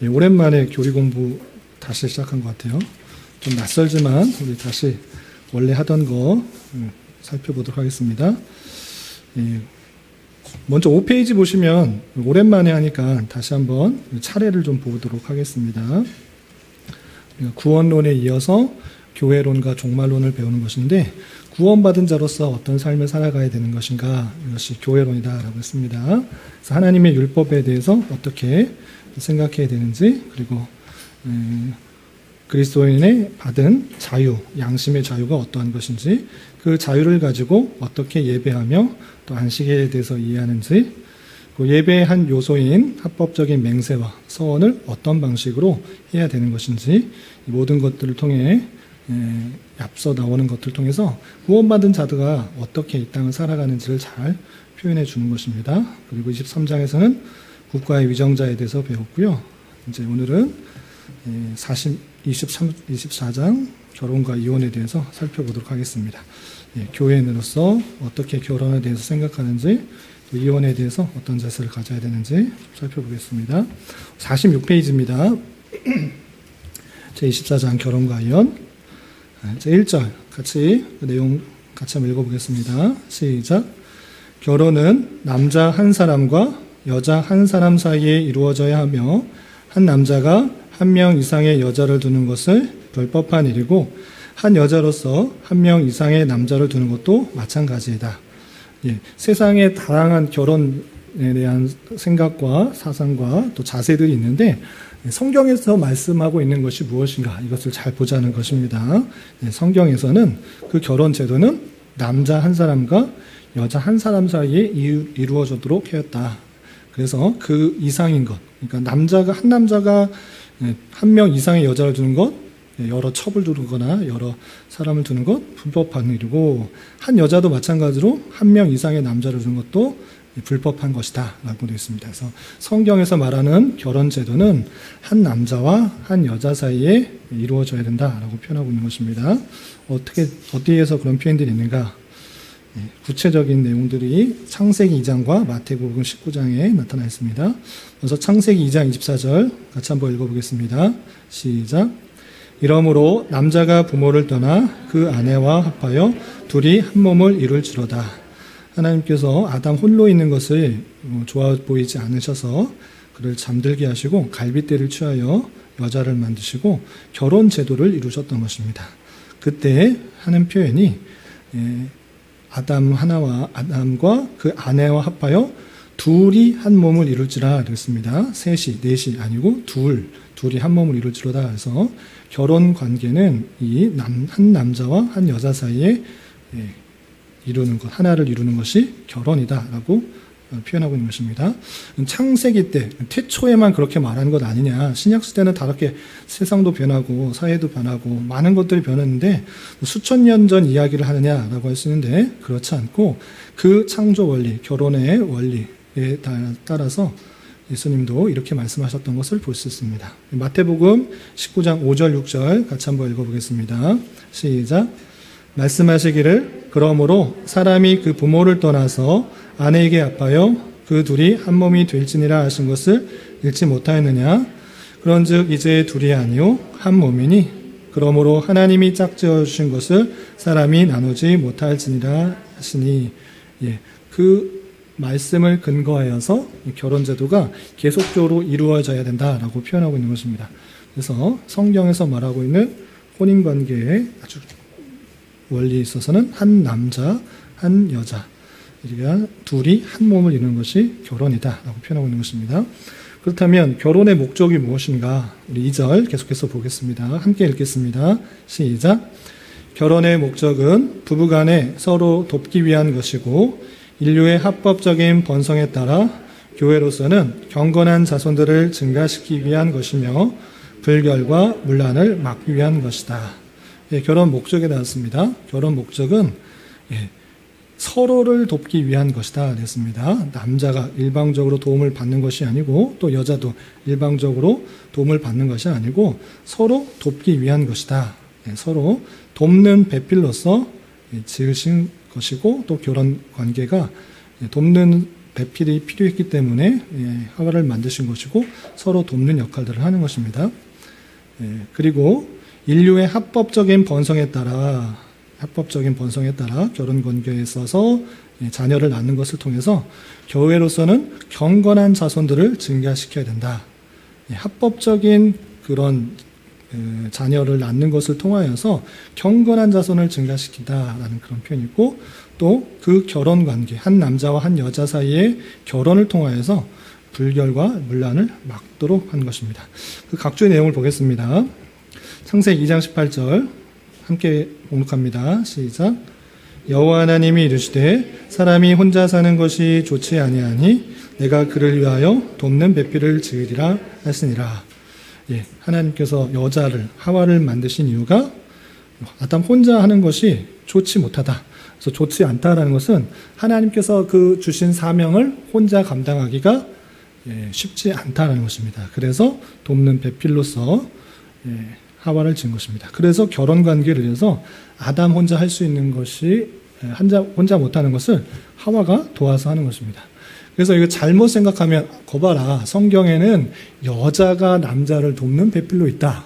예, 오랜만에 교리 공부 다시 시작한 것 같아요. 좀 낯설지만 우리 다시 원래 하던 거 살펴보도록 하겠습니다. 예, 먼저 5페이지 보시면 오랜만에 하니까 다시 한번 차례를 좀 보도록 하겠습니다. 구원론에 이어서 교회론과 종말론을 배우는 것인데, 구원받은 자로서 어떤 삶을 살아가야 되는 것인가, 이것이 교회론이다라고 했습니다. 그래서 하나님의 율법에 대해서 어떻게 생각해야 되는지, 그리고 그리스도인의 받은 자유, 양심의 자유가 어떠한 것인지, 그 자유를 가지고 어떻게 예배하며 또 안식일에 대해서 이해하는지, 그 예배의 한 요소인 합법적인 맹세와 서원을 어떤 방식으로 해야 되는 것인지, 이 모든 것들을 통해 앞서 나오는 것들을 통해서 구원받은 자들가 어떻게 이 땅을 살아가는지를 잘 표현해 주는 것입니다. 그리고 23장에서는 국가의 위정자에 대해서 배웠고요. 이제 오늘은 24장 결혼과 이혼에 대해서 살펴보도록 하겠습니다. 교회인으로서 어떻게 결혼에 대해서 생각하는지, 또 이혼에 대해서 어떤 자세를 가져야 되는지 살펴보겠습니다. 46페이지입니다. 제24장 결혼과 이혼. 제1절 같이 그 내용 같이 한번 읽어보겠습니다. 시작. 결혼은 남자 한 사람과 여자 한 사람 사이에 이루어져야 하며, 한 남자가 한 명 이상의 여자를 두는 것을 불법한 일이고, 한 여자로서 한 명 이상의 남자를 두는 것도 마찬가지이다. 세상에 다양한 결혼에 대한 생각과 사상과 또 자세들이 있는데, 성경에서 말씀하고 있는 것이 무엇인가, 이것을 잘 보자는 것입니다. 성경에서는 그 결혼 제도는 남자 한 사람과 여자 한 사람 사이에 이루어지도록 하였다. 그래서 그 이상인 것, 그러니까 한 남자가 한 명 이상의 여자를 두는 것, 여러 첩을 두거나 여러 사람을 두는 것 불법한 일이고, 한 여자도 마찬가지로 한 명 이상의 남자를 두는 것도 불법한 것이다 라고 되어 있습니다. 그래서 성경에서 말하는 결혼 제도는 한 남자와 한 여자 사이에 이루어져야 된다라고 표현하고 있는 것입니다. 어디에서 그런 표현들이 있는가? 구체적인 내용들이 창세기 2장과 마태복음 19장에 나타나 있습니다. 먼저 창세기 2장 24절 같이 한번 읽어보겠습니다. 시작. 이러므로 남자가 부모를 떠나 그 아내와 합하여 둘이 한 몸을 이룰지로다. 하나님께서 아담 홀로 있는 것을 좋아 보이지 않으셔서 그를 잠들게 하시고 갈빗대를 취하여 여자를 만드시고 결혼 제도를 이루셨던 것입니다. 그때 하는 표현이 아담과 그 아내와 합하여 둘이 한 몸을 이룰지라 그랬습니다. 넷이 아니고 둘이 한 몸을 이룰지로다. 그래서 결혼 관계는 한 남자와 한 여자 사이에 이루는 것, 하나를 이루는 것이 결혼이다라고 표현하고 있는 것입니다. 창세기 때 태초에만 그렇게 말하는 것 아니냐, 신약시대는 다르게 세상도 변하고 사회도 변하고 많은 것들이 변했는데 수천 년 전 이야기를 하느냐라고 할 수 있는데, 그렇지 않고 그 창조 원리, 결혼의 원리에 따라서 예수님도 이렇게 말씀하셨던 것을 볼 수 있습니다. 마태복음 19장 5절 6절 같이 한번 읽어보겠습니다. 시작. 말씀하시기를 그러므로 사람이 그 부모를 떠나서 아내에게 합하여 그 둘이 한 몸이 될지니라 하신 것을 읽지 못하였느냐. 그런즉 이제 둘이 아니요 한 몸이니 그러므로 하나님이 짝지어 주신 것을 사람이 나누지 못할지니라 하시니. 그 말씀을 근거하여서 결혼 제도가 계속적으로 이루어져야 된다라고 표현하고 있는 것입니다. 그래서 성경에서 말하고 있는 혼인 관계의 아주 원리에 있어서는 한 남자, 한 여자, 그러니까 둘이 한 몸을 이루는 것이 결혼이다라고 표현하고 있는 것입니다. 그렇다면 결혼의 목적이 무엇인가? 우리 2절 계속해서 보겠습니다. 함께 읽겠습니다. 시작. 결혼의 목적은 부부간에 서로 돕기 위한 것이고, 인류의 합법적인 번성에 따라 교회로서는 경건한 자손들을 증가시키기 위한 것이며, 불결과 문란을 막기 위한 것이다. 결혼 목적에 나왔습니다. 결혼 목적은 서로를 돕기 위한 것이다 그랬습니다. 남자가 일방적으로 도움을 받는 것이 아니고, 또 여자도 일방적으로 도움을 받는 것이 아니고 서로 돕기 위한 것이다. 서로 돕는 배필로서 지으신 것이고, 또 결혼 관계가 돕는 배필이 필요했기 때문에 하와를 만드신 것이고 서로 돕는 역할들을 하는 것입니다. 그리고 인류의 합법적인 번성에 따라 결혼 관계에 있어서 자녀를 낳는 것을 통해서 교회로서는 경건한 자손들을 증가시켜야 된다. 합법적인 그런 자녀를 낳는 것을 통하여서 경건한 자손을 증가시킨다라는 그런 표현이 있고, 또 그 결혼 관계, 한 남자와 한 여자 사이의 결혼을 통하여서 불결과 문란을 막도록 한 것입니다. 그 각주의 내용을 보겠습니다. 창세기 2장 18절 함께 봉독합니다. 시작. 여호와 하나님이 이르시되 사람이 혼자 사는 것이 좋지 아니하니 내가 그를 위하여 돕는 배필을 지으리라 하시니라. 하나님께서 여자를, 하와를 만드신 이유가 아담 혼자 하는 것이 좋지 못하다. 그래서 좋지 않다라는 것은 하나님께서 그 주신 사명을 혼자 감당하기가 쉽지 않다라는 것입니다. 그래서 돕는 배필로서 하와를 지은 것입니다. 그래서 결혼 관계를 위해서 아담 혼자 할 수 있는 것이 혼자 못하는 것을 하와가 도와서 하는 것입니다. 그래서 이거 잘못 생각하면 거봐라, 성경에는 여자가 남자를 돕는 배필로 있다.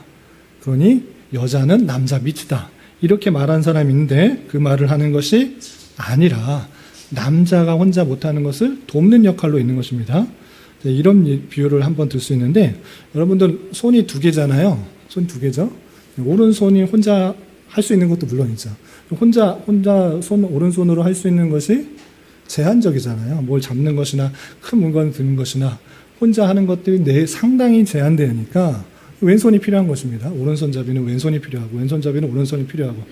그러니 여자는 남자 밑이다. 이렇게 말한 사람이 있는데 그 말을 하는 것이 아니라 남자가 혼자 못하는 것을 돕는 역할로 있는 것입니다. 이런 비유를 한번 들 수 있는데, 여러분들 손이 두 개잖아요. 손 두 개죠. 오른손이 혼자 할 수 있는 것도 물론이죠. 혼자 오른손으로 할 수 있는 것이 제한적이잖아요. 뭘 잡는 것이나 큰 물건을 드는 것이나 혼자 하는 것들이 상당히 제한되니까 왼손이 필요한 것입니다. 오른손잡이는 왼손이 필요하고 왼손잡이는 오른손이 필요하고,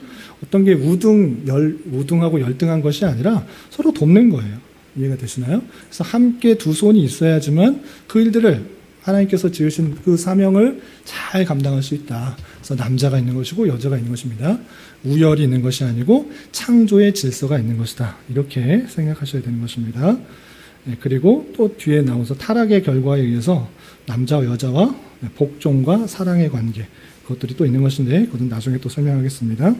어떤 게 우등하고 열등한 것이 아니라 서로 돕는 거예요. 이해가 되시나요? 그래서 함께 두 손이 있어야지만 그 일들을 하나님께서 지으신 그 사명을 잘 감당할 수 있다. 그래서 남자가 있는 것이고 여자가 있는 것입니다. 우열이 있는 것이 아니고 창조의 질서가 있는 것이다. 이렇게 생각하셔야 되는 것입니다. 그리고 또 뒤에 나오서 타락의 결과에 의해서 남자와 여자와 복종과 사랑의 관계, 그것들이 또 있는 것인데 그것은 나중에 또 설명하겠습니다.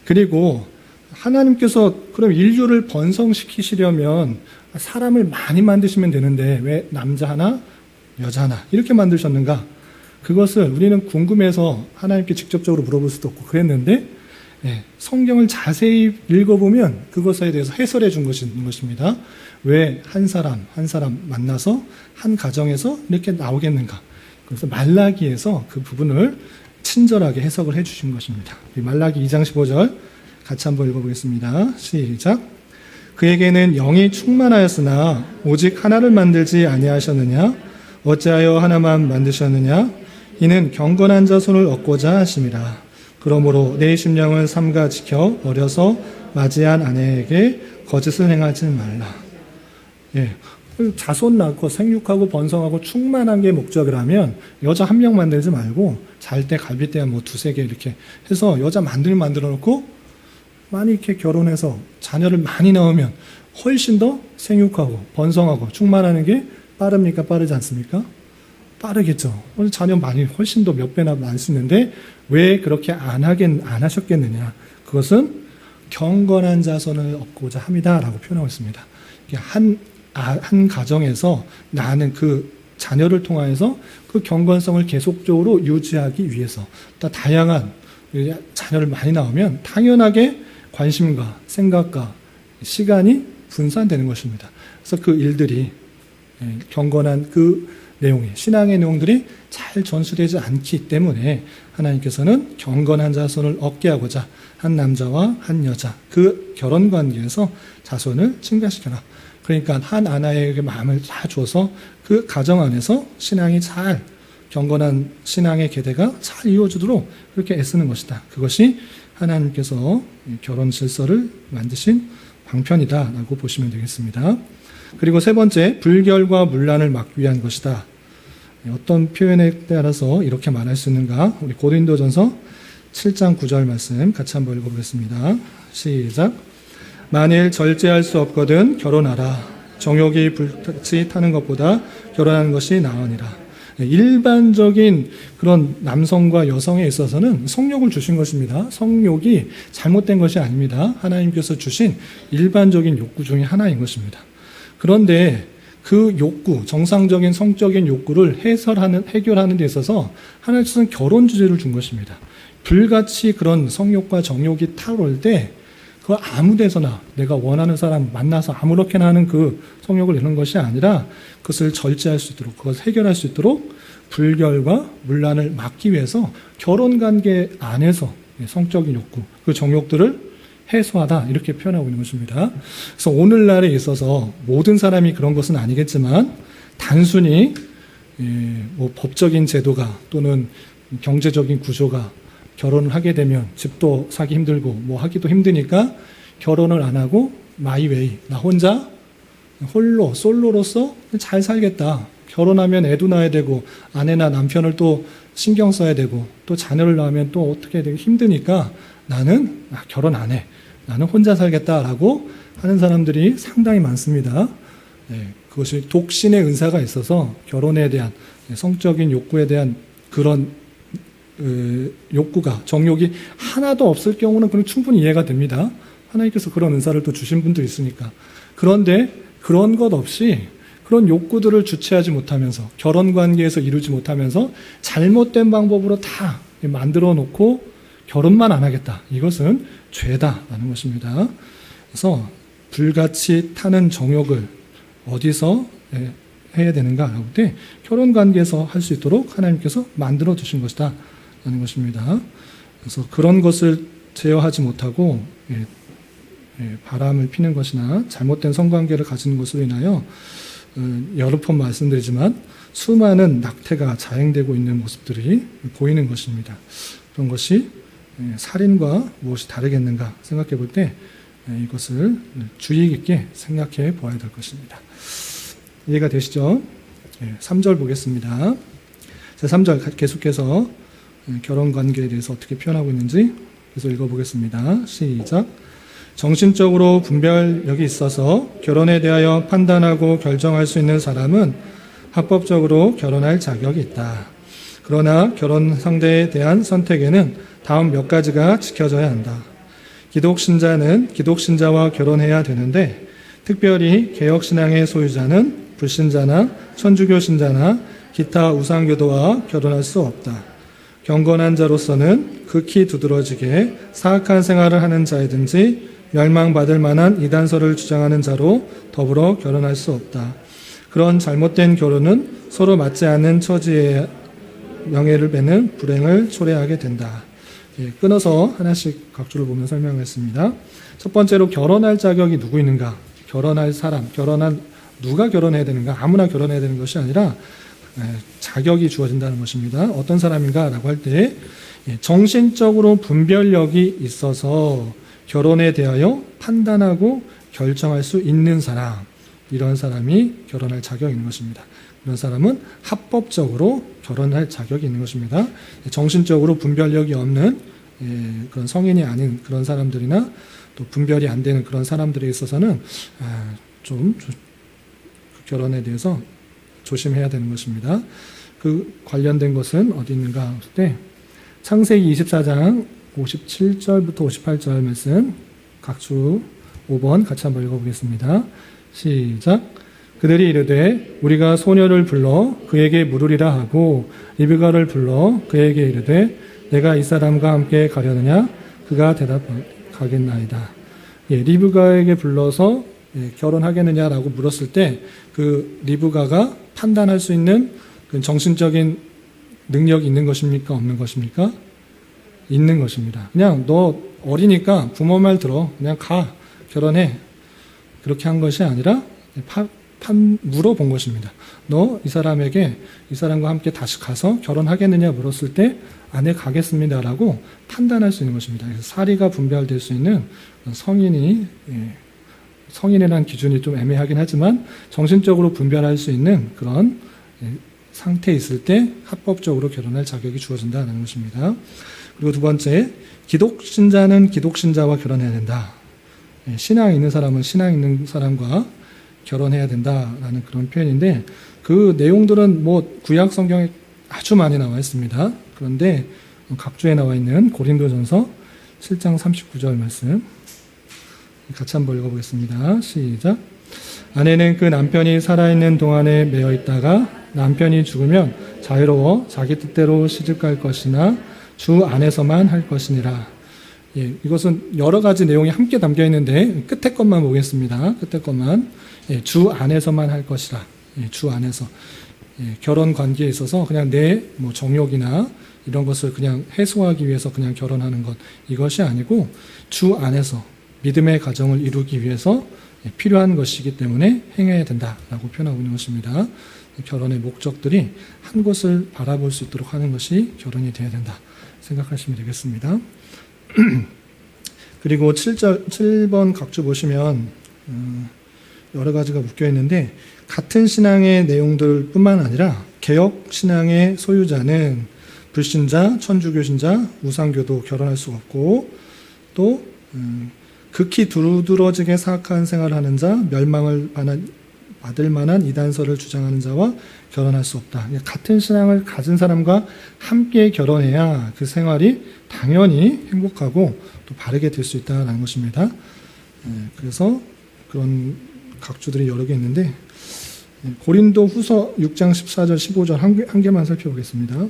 그리고 하나님께서 그럼 인류를 번성시키시려면 사람을 많이 만드시면 되는데 왜 남자 하나 여자 하나 이렇게 만드셨는가? 그것을 우리는 궁금해서 하나님께 직접적으로 물어볼 수도 없고 그랬는데, 성경을 자세히 읽어보면 그것에 대해서 해설해 준 것이 있는 것입니다. 왜 한 사람 만나서 한 가정에서 이렇게 나오겠는가? 그래서 말라기에서 그 부분을 친절하게 해석을 해 주신 것입니다. 말라기 2장 15절 같이 한번 읽어보겠습니다. 시작. 그에게는 영이 충만하였으나 오직 하나를 만들지 아니하셨느냐? 어찌하여 하나만 만드셨느냐? 이는 경건한 자손을 얻고자 하심이라. 그러므로 내 심령을 삼가 지켜 어려서 맞이한 아내에게 거짓을 행하지 말라. 자손 낳고 생육하고 번성하고 충만한 게 목적이라면 여자 한 명 만들지 말고 잘 때 갈비대 뭐 두세 개 이렇게 해서 여자 만들어 놓고 많이 이렇게 결혼해서 자녀를 많이 낳으면 훨씬 더 생육하고 번성하고 충만하는 게 빠릅니까? 빠르지 않습니까? 빠르겠죠. 자녀 많이 훨씬 더 몇 배나 낳을 수 있는데 왜 그렇게 안 하셨겠느냐? 그것은 경건한 자손을 얻고자 함이다라고 표현하고 있습니다. 한 가정에서 낳는 그 자녀를 통하여서 그 경건성을 계속적으로 유지하기 위해서 또 다양한 자녀를 많이 낳으면 당연하게 관심과 생각과 시간이 분산되는 것입니다. 그래서 그 일들이 경건한 그 내용이 신앙의 내용들이 잘 전수되지 않기 때문에 하나님께서는 경건한 자손을 얻게 하고자 한 남자와 한 여자 그 결혼 관계에서 자손을 증가시켜라. 그러니까 한 아내에게 마음을 다 줘서 그 가정 안에서 신앙이 잘 경건한 신앙의 계대가 잘 이루어지도록 그렇게 애쓰는 것이다. 그것이 하나님께서 결혼 질서를 만드신 방편이다라고 보시면 되겠습니다. 그리고 세 번째, 불결과 문란을 막기 위한 것이다. 어떤 표현에 따라서 이렇게 말할 수 있는가? 우리 고린도전서 7장 9절 말씀 같이 한번 읽어보겠습니다. 시작. 만일 절제할 수 없거든 결혼하라. 정욕이 불같이 타는 것보다 결혼하는 것이 나으니라. 일반적인 그런 남성과 여성에 있어서는 성욕을 주신 것입니다. 성욕이 잘못된 것이 아닙니다. 하나님께서 주신 일반적인 욕구 중에 하나인 것입니다. 그런데 그 욕구, 정상적인 성적인 욕구를 해결하는 데 있어서 하나님께서는 결혼 주제를 준 것입니다. 불같이 그런 성욕과 정욕이 타오를 때 그거 아무 데서나 내가 원하는 사람 만나서 아무렇게나 하는 그 성욕을 내는 것이 아니라 그것을 절제할 수 있도록, 그것을 해결할 수 있도록 불결과 문란을 막기 위해서 결혼관계 안에서 성적인 욕구, 그 정욕들을 해소하다 이렇게 표현하고 있는 것입니다. 그래서 오늘날에 있어서 모든 사람이 그런 것은 아니겠지만 단순히 뭐 법적인 제도가 또는 경제적인 구조가 결혼을 하게 되면 집도 사기 힘들고 뭐 하기도 힘드니까 결혼을 안 하고 마이웨이, 나 혼자 홀로 솔로로서 잘 살겠다. 결혼하면 애도 낳아야 되고 아내나 남편을 또 신경 써야 되고 또 자녀를 낳으면 또 어떻게 되게 힘드니까 나는 결혼 안 해. 나는 혼자 살겠다라고 하는 사람들이 상당히 많습니다. 그것이 독신의 은사가 있어서 결혼에 대한 성적인 욕구에 대한 그런 욕구가, 정욕이 하나도 없을 경우는 그건 충분히 이해가 됩니다. 하나님께서 그런 은사를 또 주신 분도 있으니까. 그런데 그런 것 없이 그런 욕구들을 주체하지 못하면서 결혼 관계에서 이루지 못하면서 잘못된 방법으로 다 만들어 놓고 결혼만 안 하겠다. 이것은 죄다라는 것입니다. 그래서 불같이 타는 정욕을 어디서 해야 되는가 하고 때 결혼 관계에서 할 수 있도록 하나님께서 만들어 두신 것이다 라는 것입니다. 그래서 그런 것을 제어하지 못하고 바람을 피는 것이나 잘못된 성관계를 가지는 것으로 인하여 여러 번 말씀드리지만 수많은 낙태가 자행되고 있는 모습들이 보이는 것입니다. 그런 것이 살인과 무엇이 다르겠는가 생각해 볼 때 이것을 주의 깊게 생각해 보아야 될 것입니다. 이해가 되시죠? 3절 보겠습니다. 자, 3절 계속해서 결혼관계에 대해서 어떻게 표현하고 있는지 계속 읽어보겠습니다. 시작. 정신적으로 분별력이 있어서 결혼에 대하여 판단하고 결정할 수 있는 사람은 합법적으로 결혼할 자격이 있다. 그러나 결혼 상대에 대한 선택에는 다음 몇 가지가 지켜져야 한다. 기독신자는 기독신자와 결혼해야 되는데 특별히 개혁신앙의 소유자는 불신자나 천주교 신자나 기타 우상교도와 결혼할 수 없다. 경건한 자로서는 극히 두드러지게 사악한 생활을 하는 자이든지 멸망받을 만한 이단설을 주장하는 자로 더불어 결혼할 수 없다. 그런 잘못된 결혼은 서로 맞지 않는 처지에 명예를 빼는 불행을 초래하게 된다. 끊어서 하나씩 각주를 보면 설명했습니다. 첫 번째로 결혼할 자격이 누구 있는가? 결혼할 사람, 누가 결혼해야 되는가? 아무나 결혼해야 되는 것이 아니라 자격이 주어진다는 것입니다. 어떤 사람인가? 라고 할 때 정신적으로 분별력이 있어서 결혼에 대하여 판단하고 결정할 수 있는 사람, 이런 사람이 결혼할 자격이 있는 것입니다. 이런 사람은 합법적으로 결혼할 자격이 있는 것입니다. 정신적으로 분별력이 없는 그런 성인이 아닌 그런 사람들이나 또 분별이 안 되는 그런 사람들에 있어서는 좀 결혼에 대해서 조심해야 되는 것입니다. 그 관련된 것은 어디 있는가 할 때 창세기 24장 57절부터 58절 말씀 각주 5번 같이 한번 읽어보겠습니다. 시작. 그들이 이르되 우리가 소녀를 불러 그에게 물으리라 하고 리브가를 불러 그에게 이르되 내가 이 사람과 함께 가려느냐? 그가 대답하겠나이다. 리브가에게 불러서 결혼하겠느냐라고 물었을 때 그 리브가가 판단할 수 있는 그 정신적인 능력이 있는 것입니까? 없는 것입니까? 있는 것입니다. 그냥 너 어리니까 부모 말 들어. 그냥 가. 결혼해. 그렇게 한 것이 아니라 물어본 것입니다. 너 이 사람과 함께 다시 가서 결혼하겠느냐 물었을 때 아내 가겠습니다라고 판단할 수 있는 것입니다. 그래서 사리가 분별될 수 있는 성인이라는 기준이 좀 애매하긴 하지만 정신적으로 분별할 수 있는 그런 상태에 있을 때 합법적으로 결혼할 자격이 주어진다는 것입니다. 그리고 두 번째, 기독신자는 기독신자와 결혼해야 된다. 신앙 있는 사람은 신앙 있는 사람과 결혼해야 된다라는 그런 표현인데 그 내용들은 뭐 구약 성경에 아주 많이 나와 있습니다. 그런데 각주에 나와 있는 고린도전서 7장 39절 말씀 같이 한번 읽어보겠습니다. 시작. 아내는 그 남편이 살아있는 동안에 매여 있다가 남편이 죽으면 자유로워 자기 뜻대로 시집갈 것이나 주 안에서만 할 것이니라. 예, 이것은 여러 가지 내용이 함께 담겨 있는데 끝에 것만 보겠습니다. 끝에 것만. 예, 주 안에서만 할 것이라. 예, 주 안에서. 예, 결혼 관계에 있어서 그냥 내 뭐 정욕이나 이런 것을 그냥 해소하기 위해서 그냥 결혼하는 것, 이것이 아니고 주 안에서 믿음의 가정을 이루기 위해서 필요한 것이기 때문에 행해야 된다라고 표현하고 있는 것입니다. 결혼의 목적들이 한 곳을 바라볼 수 있도록 하는 것이 결혼이 되어야 된다 생각하시면 되겠습니다. 그리고 7번 각주 보시면 여러 가지가 묶여 있는데, 같은 신앙의 내용들 뿐만 아니라 개혁 신앙의 소유자는 불신자, 천주교신자, 우상교도 결혼할 수가 없고, 또 극히 두드러지게 사악한 생활을 하는 자, 멸망을 받을 만한 이단설을 주장하는 자와 결혼할 수 없다. 같은 신앙을 가진 사람과 함께 결혼해야 그 생활이 당연히 행복하고 또 바르게 될 수 있다는 것입니다. 그래서 그런 각주들이 여러 개 있는데, 고린도 후서 6장 14절 15절 한 개만 살펴보겠습니다.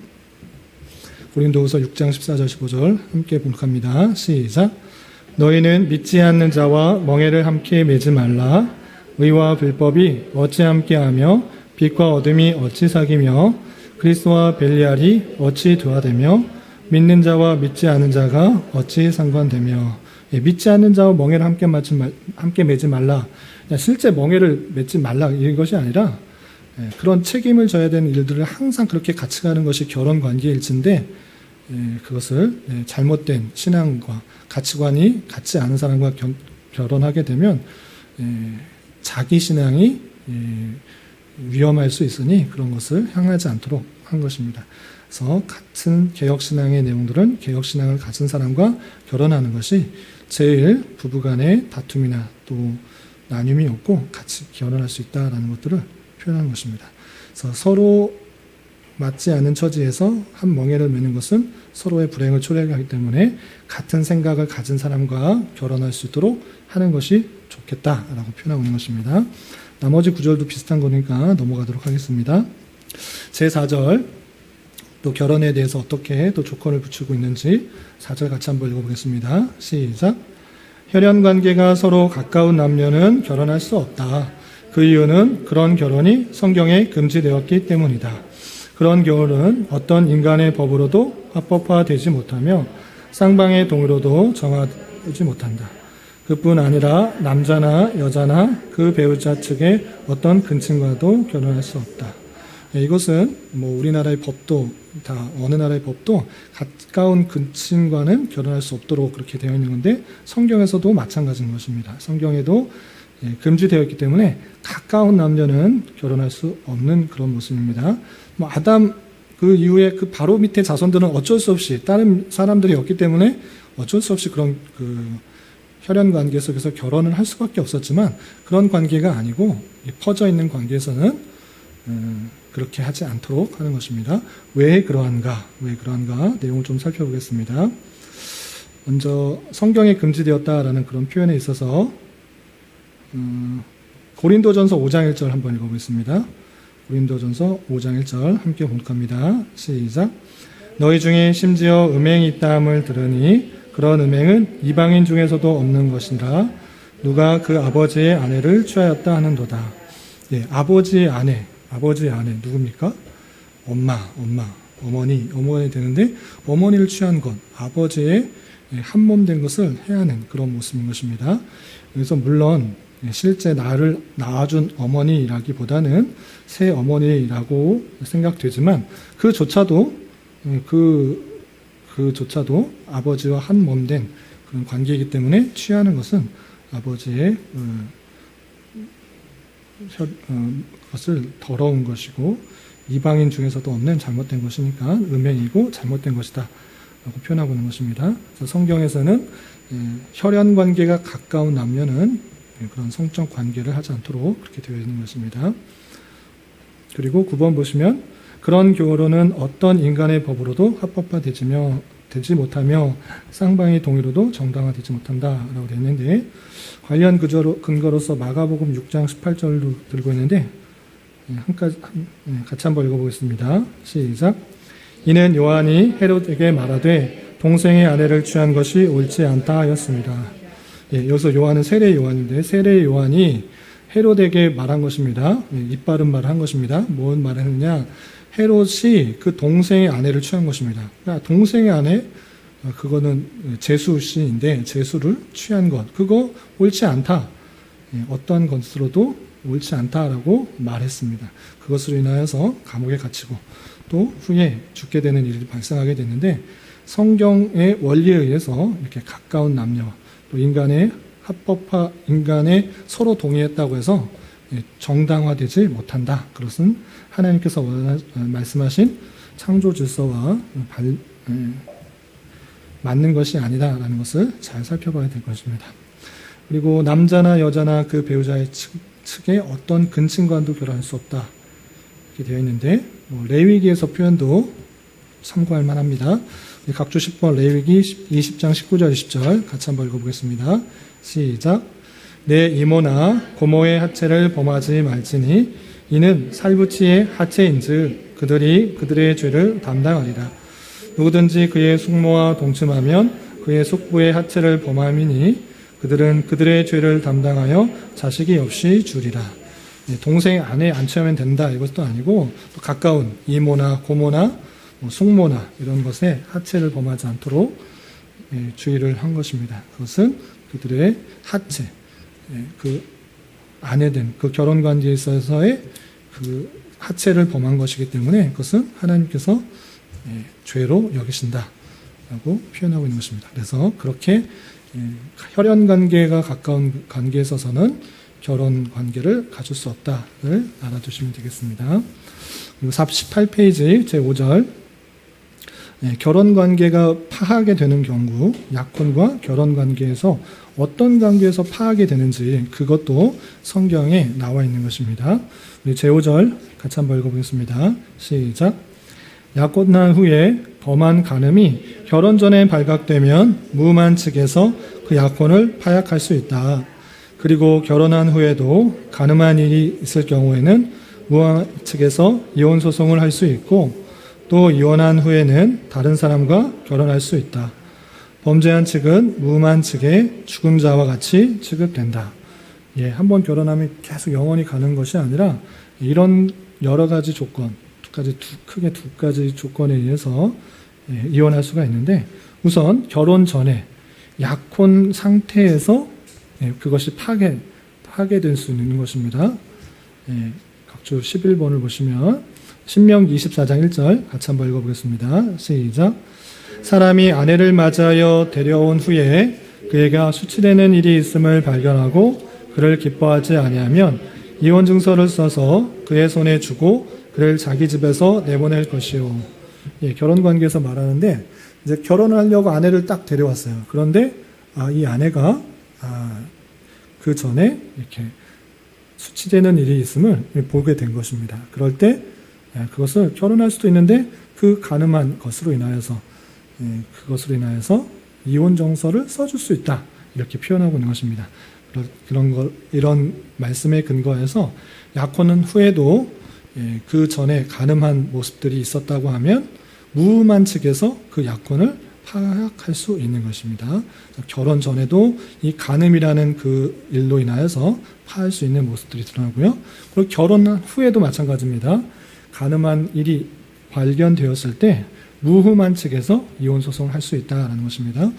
고린도 후서 6장 14절 15절 함께 봉독합니다. 시작. 너희는 믿지 않는 자와 멍에를 함께 매지 말라. 의와 불법이 어찌 함께하며 빛과 어둠이 어찌 사귀며 그리스도와 벨리알이 어찌 조화되며 믿는 자와 믿지 않은 자가 어찌 상관되며. 예, 믿지 않는 자와 멍에를 함께 매지 말라. 실제 멍에를 맺지 말라 이것이 아니라 그런 책임을 져야 되는 일들을 항상 그렇게 같이 가는 것이 결혼 관계일진데, 그것을 잘못된 신앙과 가치관이 같지 않은 사람과 결혼하게 되면 자기 신앙이 위험할 수 있으니 그런 것을 향하지 않도록 한 것입니다. 그래서 같은 개혁신앙의 내용들은 개혁신앙을 가진 사람과 결혼하는 것이 제일 부부간의 다툼이나 또 나눔이 없고 같이 결혼할 수 있다는 것들을 표현하는 것입니다. 그래서 서로 맞지 않는 처지에서 한 멍에를 매는 것은 서로의 불행을 초래하기 때문에 같은 생각을 가진 사람과 결혼할 수 있도록 하는 것이 좋겠다라고 표현하고 있는 것입니다. 나머지 구절도 비슷한 거니까 넘어가도록 하겠습니다. 제4절, 또 결혼에 대해서 어떻게 또 조건을 붙이고 있는지 4절 같이 한번 읽어보겠습니다. 시작. 혈연관계가 서로 가까운 남녀는 결혼할 수 없다. 그 이유는 그런 결혼이 성경에 금지되었기 때문이다. 그런 결혼은 어떤 인간의 법으로도 합법화되지 못하며 쌍방의 동의로도 정하지 못한다. 그뿐 아니라 남자나 여자나 그 배우자 측의 어떤 근친과도 결혼할 수 없다. 이것은 뭐 우리나라의 법도 다 어느 나라의 법도 가까운 근친과는 결혼할 수 없도록 그렇게 되어 있는 건데, 성경에서도 마찬가지인 것입니다. 성경에도 금지되어 있기 때문에 가까운 남녀는 결혼할 수 없는 그런 모습입니다. 뭐 아담 그 이후에 그 바로 밑에 자손들은 어쩔 수 없이 다른 사람들이 없기 때문에 어쩔 수 없이 그런 그 혈연 관계 속에서 결혼을 할 수밖에 없었지만, 그런 관계가 아니고 퍼져 있는 관계에서는 그렇게 하지 않도록 하는 것입니다. 왜 그러한가? 내용을 좀 살펴보겠습니다. 먼저 성경에 금지되었다라는 그런 표현에 있어서 고린도전서 5장 1절 한번 읽어보겠습니다. 고린도전서 5장 1절 함께 봉독합니다. 시작. 너희 중에 심지어 음행이 있다함을 들으니 그런 음행은 이방인 중에서도 없는 것이라. 누가 그 아버지의 아내를 취하였다 하는도다. 예, 아버지의 아내 누굽니까? 어머니 되는데, 어머니를 취한 것, 아버지의 한몸 된 것을 해야 하는 그런 모습인 것입니다. 그래서 물론 실제 나를 낳아준 어머니라기보다는 새 어머니라고 생각되지만, 그조차도 아버지와 한 몸 된 그런 관계이기 때문에 취하는 것은 아버지의 것을 더러운 것이고 이방인 중에서도 없는 잘못된 것이니까 음행이고 잘못된 것이다 라고 표현하고 있는 것입니다. 그래서 성경에서는 혈연 관계가 가까운 남녀는 그런 성적 관계를 하지 않도록 그렇게 되어 있는 것입니다. 그리고 9번 보시면 그런 결혼은 어떤 인간의 법으로도 합법화되지며 되지 못하며 쌍방의 동의로도 정당화되지 못한다라고 되어 있는데, 관련 근거로서 마가복음 6장 18절도 들고 있는데 같이 한번 읽어보겠습니다. 시작. 이는 요한이 헤롯에게 말하되 동생의 아내를 취한 것이 옳지 않다 하였습니다. 여기서 요한은 세례 요한인데, 세례 요한이 헤롯에게 말한 것입니다. 입 바른 말을 한 것입니다. 뭔 말을 했느냐? 헤롯이 그 동생의 아내를 취한 것입니다. 그러니까 동생의 아내, 그거는 제수씨인데 제수를 취한 것, 그거 옳지 않다. 어떠한 것으로도 옳지 않다라고 말했습니다. 그것으로 인하여서 감옥에 갇히고 또 후에 죽게 되는 일이 발생하게 됐는데, 성경의 원리에 의해서 이렇게 가까운 남녀, 또 인간의 인간의 서로 동의했다고 해서 정당화되지 못한다. 그것은 하나님께서 말씀하신 창조 질서와 맞는 것이 아니다라는 것을 잘 살펴봐야 될 것입니다. 그리고 남자나 여자나 그 배우자의 측에 어떤 근친과도 결혼할 수 없다. 이렇게 되어 있는데, 레위기에서 표현도 참고할 만합니다. 각주 10번 레위기 20장 19절 20절 같이 한번 읽어보겠습니다. 시작. 내 이모나 고모의 하체를 범하지 말지니 이는 살부치의 하체인즉 그들이 그들의 죄를 담당하리라. 누구든지 그의 숙모와 동침하면 그의 숙부의 하체를 범함이니 그들은 그들의 죄를 담당하여 자식이 없이 주리라. 동생 아내 안 취하면 된다, 이것도 아니고, 또 가까운 이모나 고모나 숙모나 이런 것에 하체를 범하지 않도록 주의를 한 것입니다. 그것은 그들의 하체, 그 아내된 그 결혼 관계에 있어서의 그 하체를 범한 것이기 때문에 그것은 하나님께서 죄로 여기신다라고 표현하고 있는 것입니다. 그래서 그렇게 혈연 관계가 가까운 관계에 있어서는 결혼 관계를 가질 수 없다를 알아두시면 되겠습니다. 그리고 18페이지 제5절, 결혼 관계가 파하게 되는 경우 약혼과 결혼 관계에서 어떤 관계에서 파하게 되는지 그것도 성경에 나와 있는 것입니다. 우리 제5절 같이 한번 읽어보겠습니다. 시작. 약혼한 후에 범한 간음이 결혼 전에 발각되면 무음한 측에서 그 약혼을 파약할 수 있다. 그리고 결혼한 후에도 간음한 일이 있을 경우에는 무음한 측에서 이혼 소송을 할 수 있고, 또 이혼한 후에는 다른 사람과 결혼할 수 있다. 범죄한 측은 무음한 측의 죽음자와 같이 취급된다. 한번 결혼하면 계속 영원히 가는 것이 아니라 이런 여러 가지 조건, 크게 두 가지 조건에 의해서 이혼할 수가 있는데, 우선 결혼 전에 약혼 상태에서 그것이 파괴될 수 있는 것입니다. 각주 11번을 보시면 신명기 24장 1절 같이 한번 읽어보겠습니다. 시작. 사람이 아내를 맞이하여 데려온 후에 그애가 수치되는 일이 있음을 발견하고 그를 기뻐하지 아니하면 이혼 증서를 써서 그의 손에 주고 그를 자기 집에서 내보낼 것이요. 결혼 관계에서 말하는데, 이제 결혼을 하려고 아내를 딱 데려왔어요. 그런데 이 아내가 그 전에 이렇게 수치되는 일이 있음을 보게 된 것입니다. 그럴 때 그것을 결혼할 수도 있는데 그 가늠한 것으로 인하여서 이혼 정서를 써줄 수 있다, 이렇게 표현하고 있는 것입니다. 이런 말씀에 근거해서 약혼은 후에도 그 전에 가늠한 모습들이 있었다고 하면 무음한 측에서 그 약혼을 파악할 수 있는 것입니다. 결혼 전에도 이 간음이라는 그 일로 인하여서 파할 수 있는 모습들이 드러나고요. 그리고 결혼 후에도 마찬가지입니다. 간음한 일이 발견되었을 때 무음한 측에서 이혼 소송을 할 수 있다는 것입니다.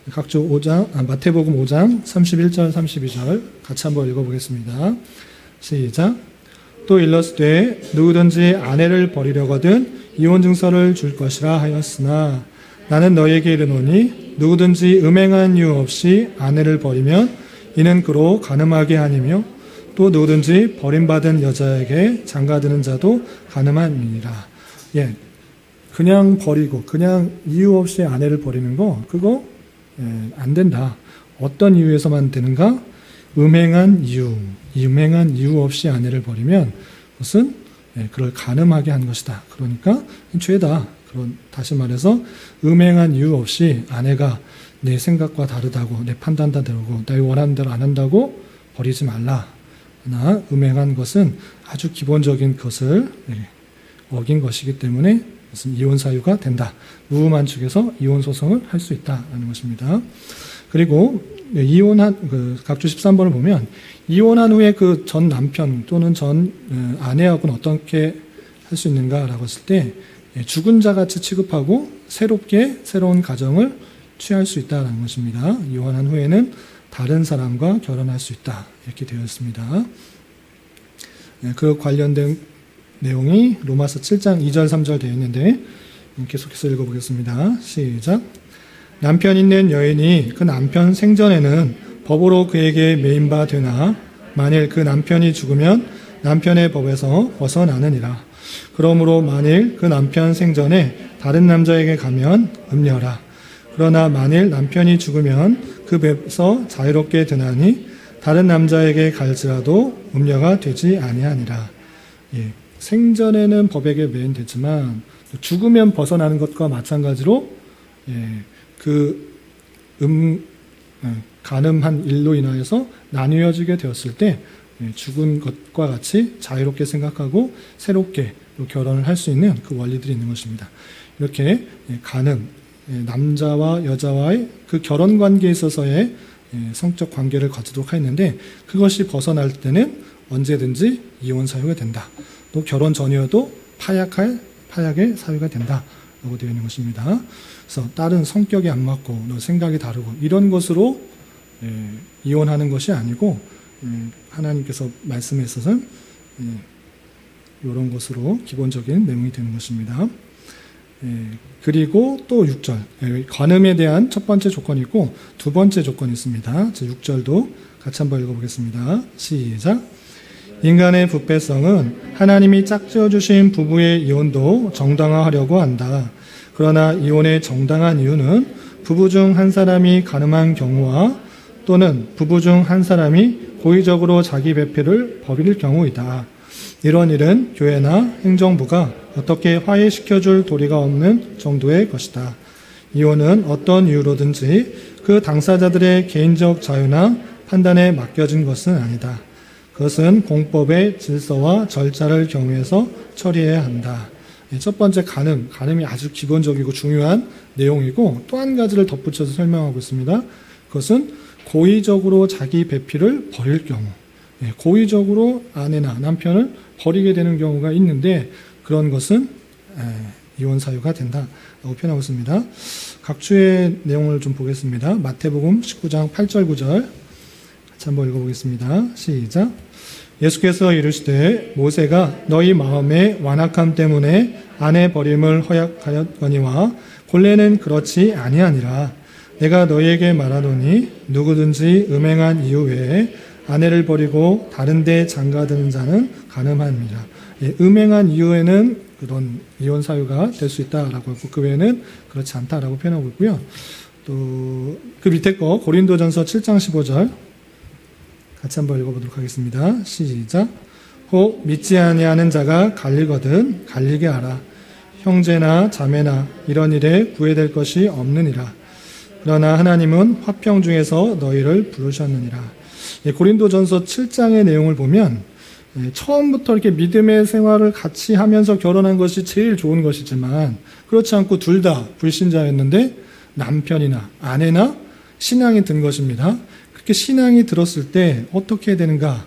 각주 마태복음 5장 31절 32절 같이 한번 읽어보겠습니다. 시작. 또 일렀으되 누구든지 아내를 버리려거든 이혼 증서를 줄 것이라 하였으나 나는 너희에게 이르노니 누구든지 음행한 이유 없이 아내를 버리면 이는 그로 간음하게 하니며 또 누구든지 버림받은 여자에게 장가드는 자도 간음함이니라. 그냥 버리고 그냥 이유 없이 아내를 버리는 거, 그거 안 된다. 어떤 이유에서만 되는가? 음행한 이유 없이 아내를 버리면 그것은 그를 간음하게 한 것이다. 그러니까 죄다. 다시 말해서 음행한 이유 없이 아내가 내 생각과 다르다고, 내 판단과 다르고, 나의 원하는 대로 안 한다고 버리지 말라. 그러나 음행한 것은 아주 기본적인 것을 어긴 것이기 때문에 무슨 이혼 사유가 된다. 무음한 측에서 이혼 소송을 할 수 있다라는 것입니다. 그리고 이혼한 각주 13번을 보면 이혼한 후에 그 전 남편 또는 전 아내하고는 어떻게 할 수 있는가라고 했을 때 죽은 자 같이 취급하고 새로운 가정을 취할 수 있다는 것입니다. 이혼한 후에는 다른 사람과 결혼할 수 있다. 이렇게 되어 있습니다. 그 관련된 내용이 로마서 7장 2절 3절 되어 있는데 계속해서 읽어보겠습니다. 시작. 남편 있는 여인이 그 남편 생전에는 법으로 그에게 매인 바 되나 만일 그 남편이 죽으면 남편의 법에서 벗어나느니라. 그러므로 만일 그 남편 생전에 다른 남자에게 가면 음녀라. 그러나 만일 남편이 죽으면 그 법에서 자유롭게 되나니 다른 남자에게 갈지라도 음녀가 되지 아니하니라. 생전에는 법에게 매인되지만 죽으면 벗어나는 것과 마찬가지로 간음한 일로 인하여서 나뉘어지게 되었을 때 죽은 것과 같이 자유롭게 생각하고 새롭게 결혼을 할 수 있는 그 원리들이 있는 것입니다. 이렇게 간음, 남자와 여자와의 그 결혼 관계에 있어서의 성적 관계를 가지도록 하였는데 그것이 벗어날 때는 언제든지 이혼 사유가 된다. 또 결혼 전이어도 파약의 사유가 된다라고 되어 있는 것입니다. 그래서 딸은 성격이 안 맞고 생각이 다르고 이런 것으로 이혼하는 것이 아니고 하나님께서 말씀에 있어서는 이런 것으로 기본적인 내용이 되는 것입니다. 그리고 또 6절 간음에 대한 첫 번째 조건이 있고 두 번째 조건이 있습니다. 6절도 같이 한번 읽어보겠습니다. 시작. 인간의 부패성은 하나님이 짝지어 주신 부부의 이혼도 정당화하려고 한다. 그러나 이혼의 정당한 이유는 부부 중 한 사람이 간음한 경우와 또는 부부 중 한 사람이 고의적으로 자기 배필을 버릴 경우이다. 이런 일은 교회나 행정부가 어떻게 화해시켜줄 도리가 없는 정도의 것이다. 이혼은 어떤 이유로든지 그 당사자들의 개인적 자유나 판단에 맡겨진 것은 아니다. 그것은 공법의 질서와 절차를 경유해서 처리해야 한다. 첫 번째 간음이 아주 기본적이고 중요한 내용이고 또 한 가지를 덧붙여서 설명하고 있습니다. 그것은 고의적으로 자기 배필을 버릴 경우, 고의적으로 아내나 남편을 버리게 되는 경우가 있는데 그런 것은 이혼 사유가 된다라고 표현하고 있습니다. 각주의 내용을 좀 보겠습니다. 마태복음 19장 8절 9절 같이 한번 읽어보겠습니다. 시작. 예수께서 이르시되 모세가 너희 마음의 완악함 때문에 아내 버림을 허약하였거니와 본래는 그렇지 아니하니라. 내가 너희에게 말하노니 누구든지 음행한 이유 외에 아내를 버리고 다른 데 장가드는 자는 간음함이라. 음행한 이유에는 그런 이혼 사유가 될 수 있다라고 하고 그 외에는 그렇지 않다라고 표현하고 있고요. 또 그 밑에 거 고린도전서 7장 15절 같이 한번 읽어보도록 하겠습니다. 시작. 혹 믿지 아니하는 자가 갈리거든 갈리게 하라. 형제나 자매나 이런 일에 구애될 것이 없느니라. 그러나 하나님은 화평 중에서 너희를 부르셨느니라. 고린도전서 7장의 내용을 보면 처음부터 이렇게 믿음의 생활을 같이 하면서 결혼한 것이 제일 좋은 것이지만 그렇지 않고 둘 다 불신자였는데 남편이나 아내나 신앙이 든 것입니다. 그렇게 신앙이 들었을 때 어떻게 해야 되는가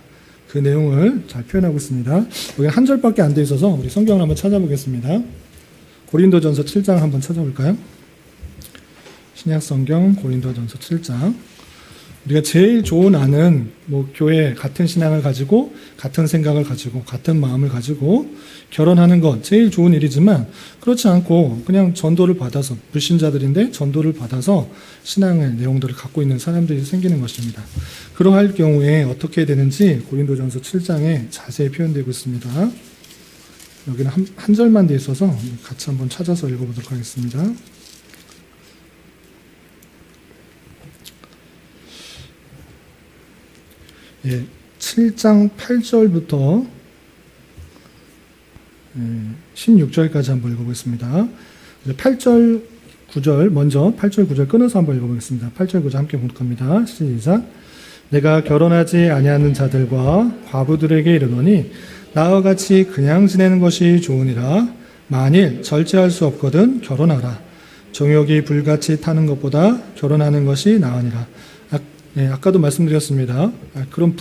그 내용을 잘 표현하고 있습니다. 여기 한 절밖에 안 돼 있어서 우리 성경을 한번 찾아보겠습니다. 고린도전서 7장 한번 찾아볼까요? 신약성경 고린도전서 7장. 우리가 제일 좋은 아는 교회 같은 신앙을 가지고 같은 생각을 가지고 같은 마음을 가지고 결혼하는 건 제일 좋은 일이지만 그렇지 않고 그냥 전도를 받아서 불신자들인데 전도를 받아서 신앙의 내용들을 갖고 있는 사람들이 생기는 것입니다. 그러할 경우에 어떻게 되는지 고린도전서 7장에 자세히 표현되고 있습니다. 여기는 한 절만 돼 있어서 같이 한번 찾아서 읽어보도록 하겠습니다. 예, 7장 8절부터 16절까지 한번 읽어보겠습니다. 8절 9절 먼저 8절 9절 끊어서 한번 읽어보겠습니다. 8절 9절 함께 봉독합니다. 시작. 내가 결혼하지 아니하는 자들과 과부들에게 이르노니 나와 같이 그냥 지내는 것이 좋으니라. 만일 절제할 수 없거든 결혼하라. 정욕이 불같이 타는 것보다 결혼하는 것이 나으니라. 아까도 말씀드렸습니다. 그런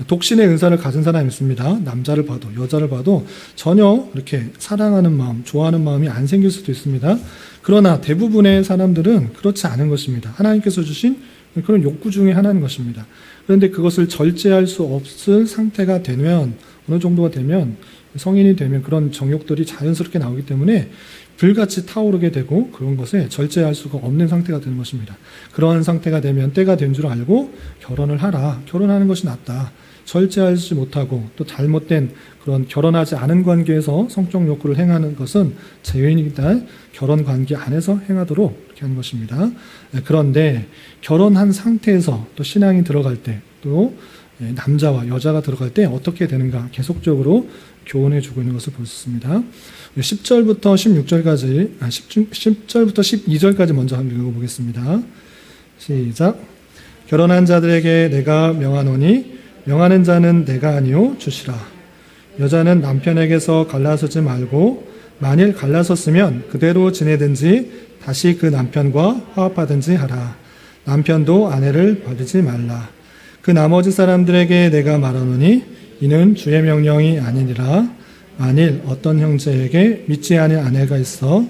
독신의 은사를 가진 사람이 있습니다. 남자를 봐도 여자를 봐도 전혀 이렇게 사랑하는 마음, 좋아하는 마음이 안 생길 수도 있습니다. 그러나 대부분의 사람들은 그렇지 않은 것입니다. 하나님께서 주신 그런 욕구 중에 하나인 것입니다. 그런데 그것을 절제할 수 없을 상태가 되면, 어느 정도가 되면, 성인이 되면 그런 정욕들이 자연스럽게 나오기 때문에 불같이 타오르게 되고 그런 것에 절제할 수가 없는 상태가 되는 것입니다. 그런 상태가 되면 때가 된 줄 알고 결혼을 하라. 결혼하는 것이 낫다. 절제하지 못하고 또 잘못된 그런 결혼하지 않은 관계에서 성적 욕구를 행하는 것은 죄인이다. 결혼 관계 안에서 행하도록 이렇게 하는 것입니다. 그런데 결혼한 상태에서 또 신앙이 들어갈 때 또 남자와 여자가 들어갈 때 어떻게 되는가 계속적으로 교훈해 주고 있는 것을 볼 수 있습니다. 10절부터 16절까지, 10절부터 12절까지 먼저 한번 읽어보겠습니다. 시작. 결혼한 자들에게 내가 명하노니 명하는 자는 내가 아니요 주시라. 여자는 남편에게서 갈라서지 말고 만일 갈라섰으면 그대로 지내든지 다시 그 남편과 화합하든지 하라. 남편도 아내를 버리지 말라. 그 나머지 사람들에게 내가 말하노니 이는 주의 명령이 아니니라. 만일 어떤 형제에게 믿지 않은 아내가 있어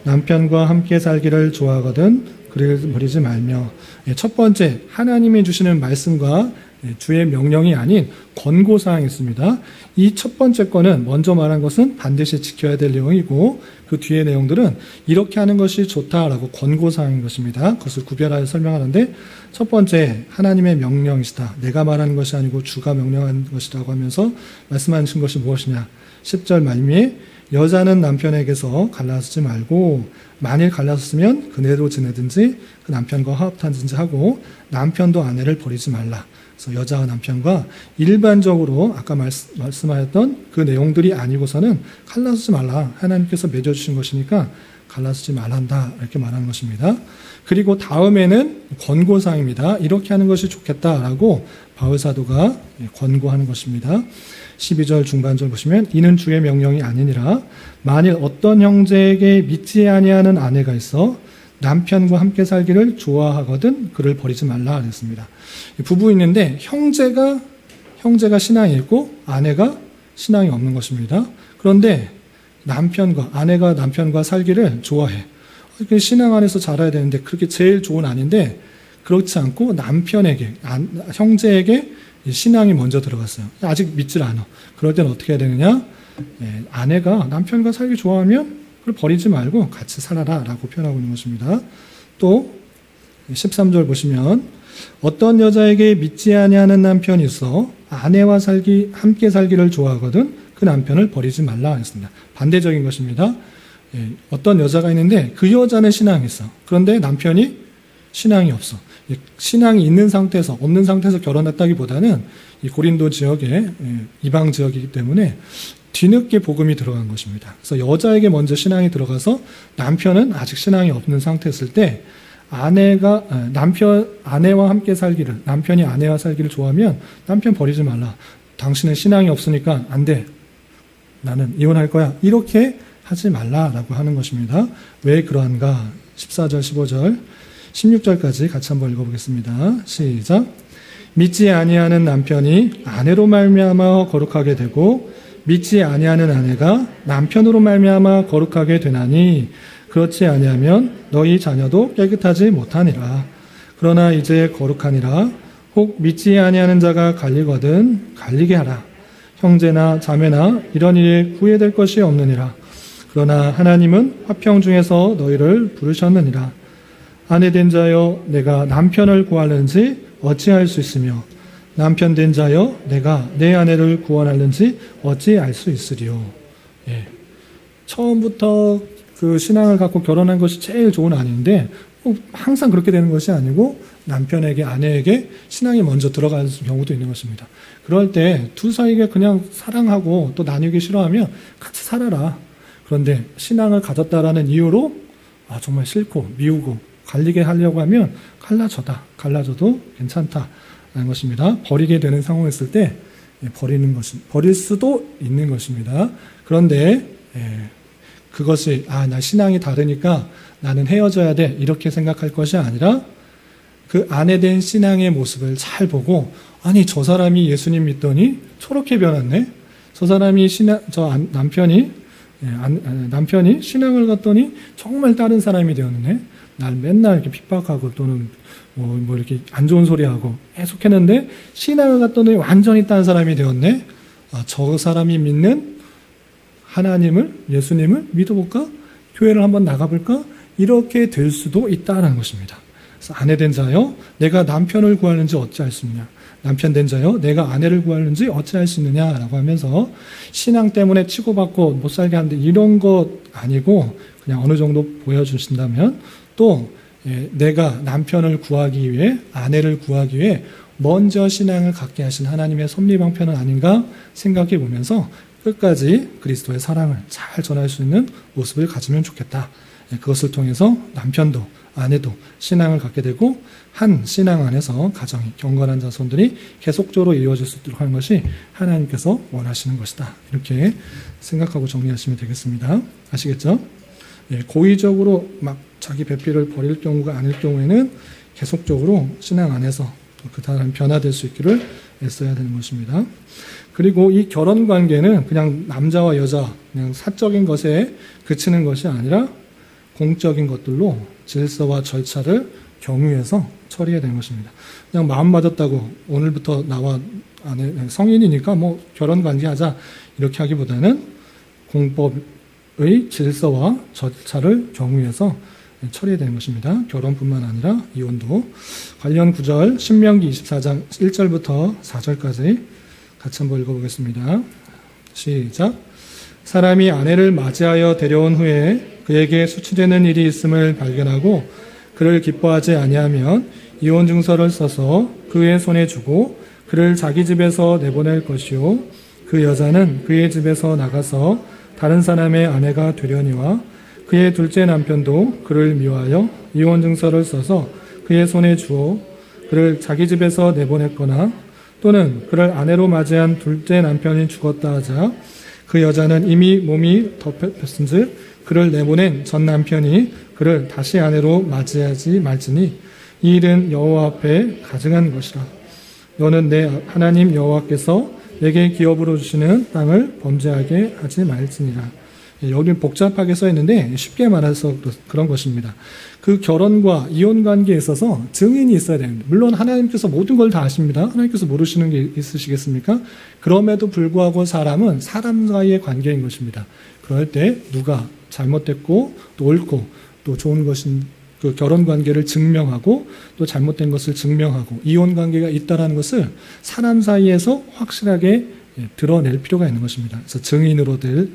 남편과 함께 살기를 좋아하거든 그를 버리지 말며. 첫 번째, 하나님이 주시는 말씀과 주의 명령이 아닌 권고사항이 있습니다. 이 첫 번째 거는 먼저 말한 것은 반드시 지켜야 될 내용이고 그 뒤의 내용들은 이렇게 하는 것이 좋다라고 권고사항인 것입니다. 그것을 구별하여 설명하는데 첫 번째, 하나님의 명령이시다. 내가 말하는 것이 아니고 주가 명령한 것이라고 하면서 말씀하신 것이 무엇이냐. 10절 말미에 여자는 남편에게서 갈라서지 말고 만일 갈라섰으면 그대로 지내든지 그 남편과 화합하든지 하고 남편도 아내를 버리지 말라. 그래서 여자와 남편과 일반적으로 아까 말씀하였던 그 내용들이 아니고서는 갈라서지 말라. 하나님께서 맺어주신 것이니까 갈라서지 말란다. 이렇게 말하는 것입니다. 그리고 다음에는 권고사항입니다. 이렇게 하는 것이 좋겠다라고 바울사도가 권고하는 것입니다. 12절 중반절 보시면 이는 주의 명령이 아니니라. 만일 어떤 형제에게 믿지 아니하는 아내가 있어 남편과 함께 살기를 좋아하거든 그를 버리지 말라 그랬습니다. 부부 있는데 형제가 신앙이 있고 아내가 신앙이 없는 것입니다. 그런데 아내가 남편과 살기를 좋아해. 신앙 안에서 자라야 되는데 그렇게 제일 좋은 아닌데 그렇지 않고 형제에게 신앙이 먼저 들어갔어요. 아직 믿질 않아. 그럴 때는 어떻게 해야 되느냐? 아내가 남편과 살기 좋아하면 그걸 버리지 말고 같이 살아라 라고 표현하고 있는 것입니다. 또 13절 보시면 어떤 여자에게 믿지 아니하는 남편이 있어 아내와 함께 살기를 좋아하거든 그 남편을 버리지 말라 했습니다. 반대적인 것입니다. 어떤 여자가 있는데 그 여자는 신앙이 있어. 그런데 남편이 신앙이 없어. 신앙이 있는 상태에서 없는 상태에서 결혼했다기보다는 이 고린도 지역에 이방 지역이기 때문에 뒤늦게 복음이 들어간 것입니다. 그래서 여자에게 먼저 신앙이 들어가서 남편은 아직 신앙이 없는 상태였을 때 아내와 함께 살기를, 남편이 아내와 살기를 좋아하면 남편 버리지 말라. 당신은 신앙이 없으니까 안 돼. 나는 이혼할 거야. 이렇게 하지 말라라고 하는 것입니다. 왜 그러한가? 14절, 15절, 16절까지 같이 한번 읽어보겠습니다. 시작. 믿지 아니하는 남편이 아내로 말미암아 거룩하게 되고 믿지 아니하는 아내가 남편으로 말미암아 거룩하게 되나니 그렇지 아니하면 너희 자녀도 깨끗하지 못하니라. 그러나 이제 거룩하니라. 혹 믿지 아니하는 자가 갈리거든 갈리게 하라. 형제나 자매나 이런 일에 구애될 것이 없느니라. 그러나 하나님은 화평 중에서 너희를 부르셨느니라. 아내 된 자여 내가 남편을 구하는지 어찌할 수 있으며 남편 된 자여 내가 내 아내를 구원하는지 어찌 알 수 있으리요. 처음부터 그 신앙을 갖고 결혼한 것이 제일 좋은 아내인데 항상 그렇게 되는 것이 아니고 남편에게 아내에게 신앙이 먼저 들어가는 경우도 있는 것입니다. 그럴 때 두 사이가 그냥 사랑하고 또 나뉘기 싫어하면 같이 살아라. 그런데 신앙을 가졌다라는 이유로 정말 싫고 미우고 갈리게 하려고 하면 갈라져도 괜찮다라는 것입니다. 버리게 되는 상황이 있을 때 버릴 수도 있는 것입니다. 그런데 그것이 나 신앙이 다르니까 나는 헤어져야 돼 이렇게 생각할 것이 아니라 그 안에 된 신앙의 모습을 잘 보고 저 사람이 예수님 믿더니 저렇게 변했네. 저 사람이 남편이 신앙을 갖더니 정말 다른 사람이 되었네. 날 맨날 이렇게 핍박하고 또는 뭐 이렇게 안 좋은 소리 하고 계속 했는데 신앙을 갖더니 완전히 다른 사람이 되었네. 저 사람이 믿는 하나님을, 예수님을 믿어볼까? 교회를 한번 나가볼까? 이렇게 될 수도 있다는 것입니다. 그래서 아내 된 자여, 내가 남편을 구하는지 어찌할 수 있느냐? 남편 된 자여, 내가 아내를 구하는지 어찌할 수 있느냐라고 하면서 신앙 때문에 치고받고 못 살게 하는데 이런 것 아니고 그냥 어느 정도 보여주신다면 또 내가 남편을 구하기 위해, 아내를 구하기 위해 먼저 신앙을 갖게 하신 하나님의 섭리 방편은 아닌가 생각해 보면서 끝까지 그리스도의 사랑을 잘 전할 수 있는 모습을 가지면 좋겠다. 그것을 통해서 남편도 아내도 신앙을 갖게 되고 한 신앙 안에서 가정이 경건한 자손들이 계속적으로 이루어질 수 있도록 하는 것이 하나님께서 원하시는 것이다. 이렇게 생각하고 정리하시면 되겠습니다. 아시겠죠? 고의적으로 막 자기 배필을 버릴 경우가 아닐 경우에는 계속적으로 신앙 안에서 그 사람이 변화될 수 있기를 애써야 되는 것입니다. 그리고 이 결혼 관계는 그냥 남자와 여자, 그냥 사적인 것에 그치는 것이 아니라 공적인 것들로 질서와 절차를 경유해서 처리해야 되는 것입니다. 그냥 마음 맞았다고 오늘부터 나와 아내 성인이니까 뭐 결혼 관계하자 이렇게 하기보다는 공법의 질서와 절차를 경유해서 처리해야 되는 것입니다. 결혼뿐만 아니라 이혼도. 관련 구절 신명기 24장 1절부터 4절까지 같이 한번 읽어보겠습니다. 시작. 사람이 아내를 맞이하여 데려온 후에 그에게 수치되는 일이 있음을 발견하고 그를 기뻐하지 아니하면 이혼 증서를 써서 그의 손에 주고 그를 자기 집에서 내보낼 것이요 그 여자는 그의 집에서 나가서 다른 사람의 아내가 되려니와 그의 둘째 남편도 그를 미워하여 이혼 증서를 써서 그의 손에 주어 그를 자기 집에서 내보냈거나 또는 그를 아내로 맞이한 둘째 남편이 죽었다 하자 그 여자는 이미 몸이 덮였은즉 그를 내보낸 전 남편이 그를 다시 아내로 맞이하지 말지니 이 일은 여호와 앞에 가증한 것이라. 너는 내 하나님 여호와께서 내게 기업으로 주시는 땅을 범죄하게 하지 말지니라. 여기는 복잡하게 써 있는데 쉽게 말해서 그런 것입니다. 그 결혼과 이혼 관계에 있어서 증인이 있어야 됩니다. 물론 하나님께서 모든 걸 다 아십니다. 하나님께서 모르시는 게 있으시겠습니까? 그럼에도 불구하고 사람은 사람 사이의 관계인 것입니다. 그럴 때 누가 잘못됐고 또 옳고 또 좋은 것인 그 결혼 관계를 증명하고 또 잘못된 것을 증명하고 이혼 관계가 있다라는 것을 사람 사이에서 확실하게 드러낼 필요가 있는 것입니다. 그래서 증인으로 될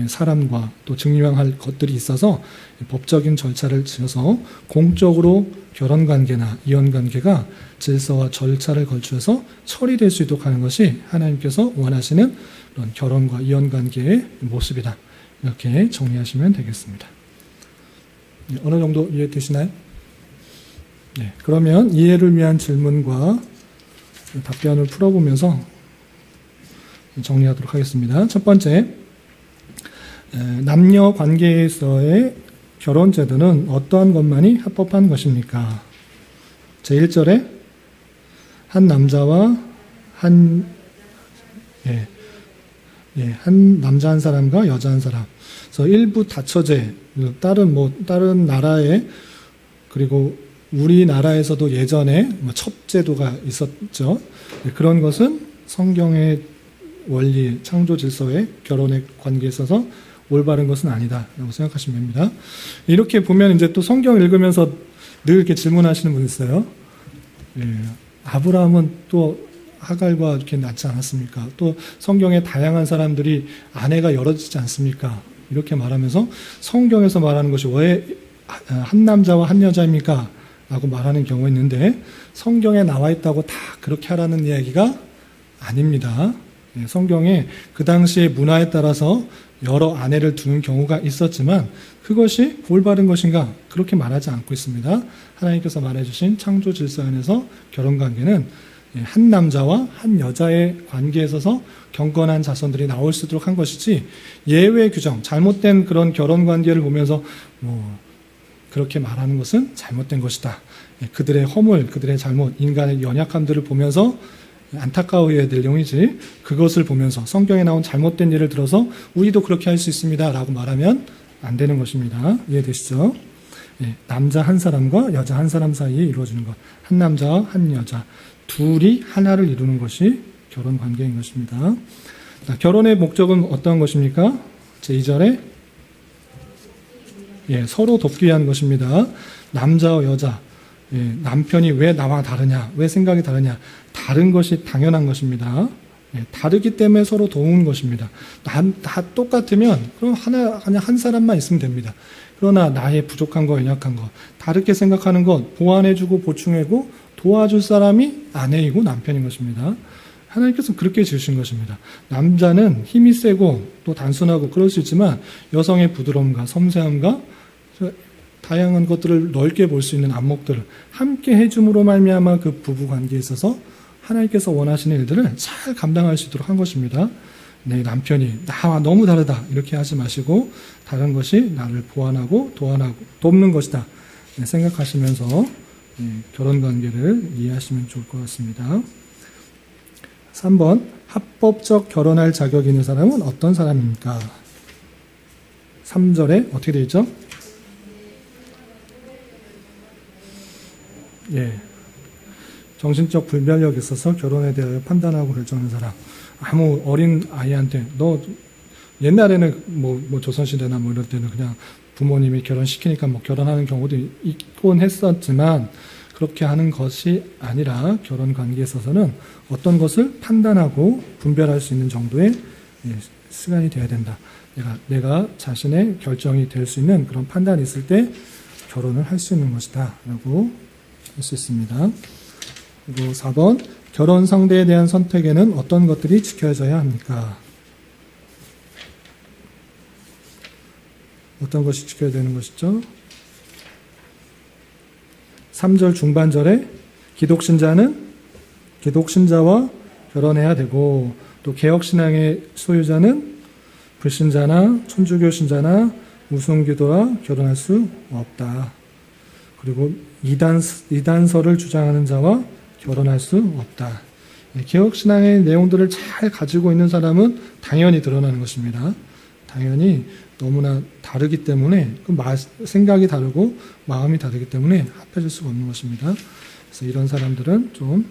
사람과 또 증명할 것들이 있어서 법적인 절차를 지어서 공적으로 결혼 관계나 이혼 관계가 질서와 절차를 걸쳐서 처리될 수 있도록 하는 것이 하나님께서 원하시는 그런 결혼과 이혼 관계의 모습이다. 이렇게 정리하시면 되겠습니다. 어느 정도 이해되시나요? 네, 그러면 이해를 위한 질문과 답변을 풀어보면서 정리하도록 하겠습니다. 첫 번째, 남녀 관계에서의 결혼 제도는 어떠한 것만이 합법한 것입니까? 제1절에 한 남자와 한 남자 한 사람과 여자 한 사람. 그래서 일부 다처제, 다른 나라에, 그리고 우리나라에서도 예전에 첩제도가 있었죠. 그런 것은 성경의 원리, 창조 질서의 결혼의 관계에 있어서 올바른 것은 아니다라고 생각하시면 됩니다. 이렇게 보면 이제 또 성경 읽으면서 늘 이렇게 질문하시는 분 있어요. 아브라함은 또 하갈과 이렇게 낳지 않았습니까? 또 성경에 다양한 사람들이 아내가 여럿이지 않습니까? 이렇게 말하면서 성경에서 말하는 것이 왜 한 남자와 한 여자입니까? 라고 말하는 경우가 있는데 성경에 나와 있다고 다 그렇게 하라는 이야기가 아닙니다. 성경에 그 당시의 문화에 따라서 여러 아내를 두는 경우가 있었지만 그것이 올바른 것인가? 그렇게 말하지 않고 있습니다. 하나님께서 말해주신 창조 질서 안에서 결혼관계는 한 남자와 한 여자의 관계에 있어서 경건한 자손들이 나올 수 있도록 한 것이지 예외 규정, 잘못된 그런 결혼관계를 보면서 그렇게 말하는 것은 잘못된 것이다. 그들의 허물, 그들의 잘못, 인간의 연약함들을 보면서 안타까워해야 될 내용이지 그것을 보면서 성경에 나온 잘못된 예를 들어서 우리도 그렇게 할 수 있습니다 라고 말하면 안 되는 것입니다. 이해되시죠? 남자 한 사람과 여자 한 사람 사이에 이루어지는 것, 한 남자와 한 여자 둘이 하나를 이루는 것이 결혼 관계인 것입니다. 자, 결혼의 목적은 어떤 것입니까? 제2절에 서로 돕기 위한 것입니다. 남자와 여자, 남편이 왜 나와 다르냐, 왜 생각이 다르냐, 다른 것이 당연한 것입니다. 다르기 때문에 서로 도우는 것입니다. 다 똑같으면 그럼 그냥 한 사람만 있으면 됩니다. 그러나 나의 부족한 거, 연약한 거, 다르게 생각하는 것, 보완해주고 보충해주고 도와줄 사람이 아내이고 남편인 것입니다. 하나님께서는 그렇게 지으신 것입니다. 남자는 힘이 세고 또 단순하고 그럴 수 있지만 여성의 부드러움과 섬세함과 다양한 것들을 넓게 볼 수 있는 안목들을 함께 해줌으로 말미암아 그 부부 관계에 있어서 하나님께서 원하시는 일들을 잘 감당할 수 있도록 한 것입니다. 내 남편이 나와 너무 다르다 이렇게 하지 마시고 다른 것이 나를 보완하고 도와하고 돕는 것이다 생각하시면서 결혼관계를 이해하시면 좋을 것 같습니다. 3번 합법적 결혼할 자격이 있는 사람은 어떤 사람입니까? 3절에 어떻게 되어 있죠? 정신적 불면력이 있어서 결혼에 대하여 판단하고 결정하는 사람. 아무 어린 아이한테 너 옛날에는 뭐 조선시대나 뭐 이럴 때는 그냥 부모님이 결혼시키니까 뭐 결혼하는 경우도 있곤 했었지만 그렇게 하는 것이 아니라 결혼 관계에 있어서는 어떤 것을 판단하고 분별할 수 있는 정도의 시간이 돼야 된다. 내가 자신의 결정이 될 수 있는 그런 판단이 있을 때 결혼을 할 수 있는 것이다 라고 할 수 있습니다. 그리고 4번 결혼 상대에 대한 선택에는 어떤 것들이 지켜져야 합니까? 어떤 것이 지켜야 되는 것이죠? 3절 중반절에 기독신자와 결혼해야 되고 또 개혁신앙의 소유자는 불신자나 천주교 신자나 무송기도와 결혼할 수 없다. 그리고 이단설을 주장하는 자와 결혼할 수 없다. 개혁신앙의 내용들을 잘 가지고 있는 사람은 당연히 드러나는 것입니다. 당연히 너무나 다르기 때문에 생각이 다르고 마음이 다르기 때문에 합해질 수가 없는 것입니다. 그래서 이런 사람들은 좀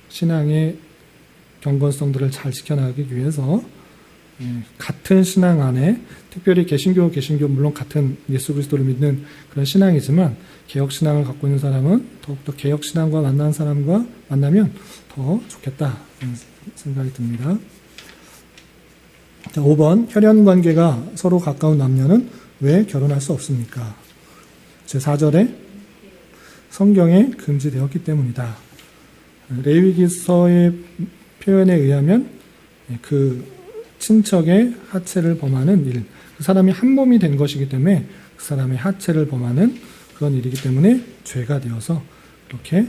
신앙의 경건성들을 잘 지켜나가기 위해서 같은 신앙 안에 특별히 개신교 물론 같은 예수 그리스도를 믿는 그런 신앙이지만 개혁신앙을 갖고 있는 사람은 더욱더 개혁신앙과 만난 사람과 만나면 더 좋겠다 생각이 듭니다. 자, 5번 혈연관계가 서로 가까운 남녀는 왜 결혼할 수 없습니까? 제4절에 성경에 금지되었기 때문이다. 레위기서의 표현에 의하면 그 친척의 하체를 범하는 일, 그 사람이 한 몸이 된 것이기 때문에 그 사람의 하체를 범하는 그런 일이기 때문에 죄가 되어서 이렇게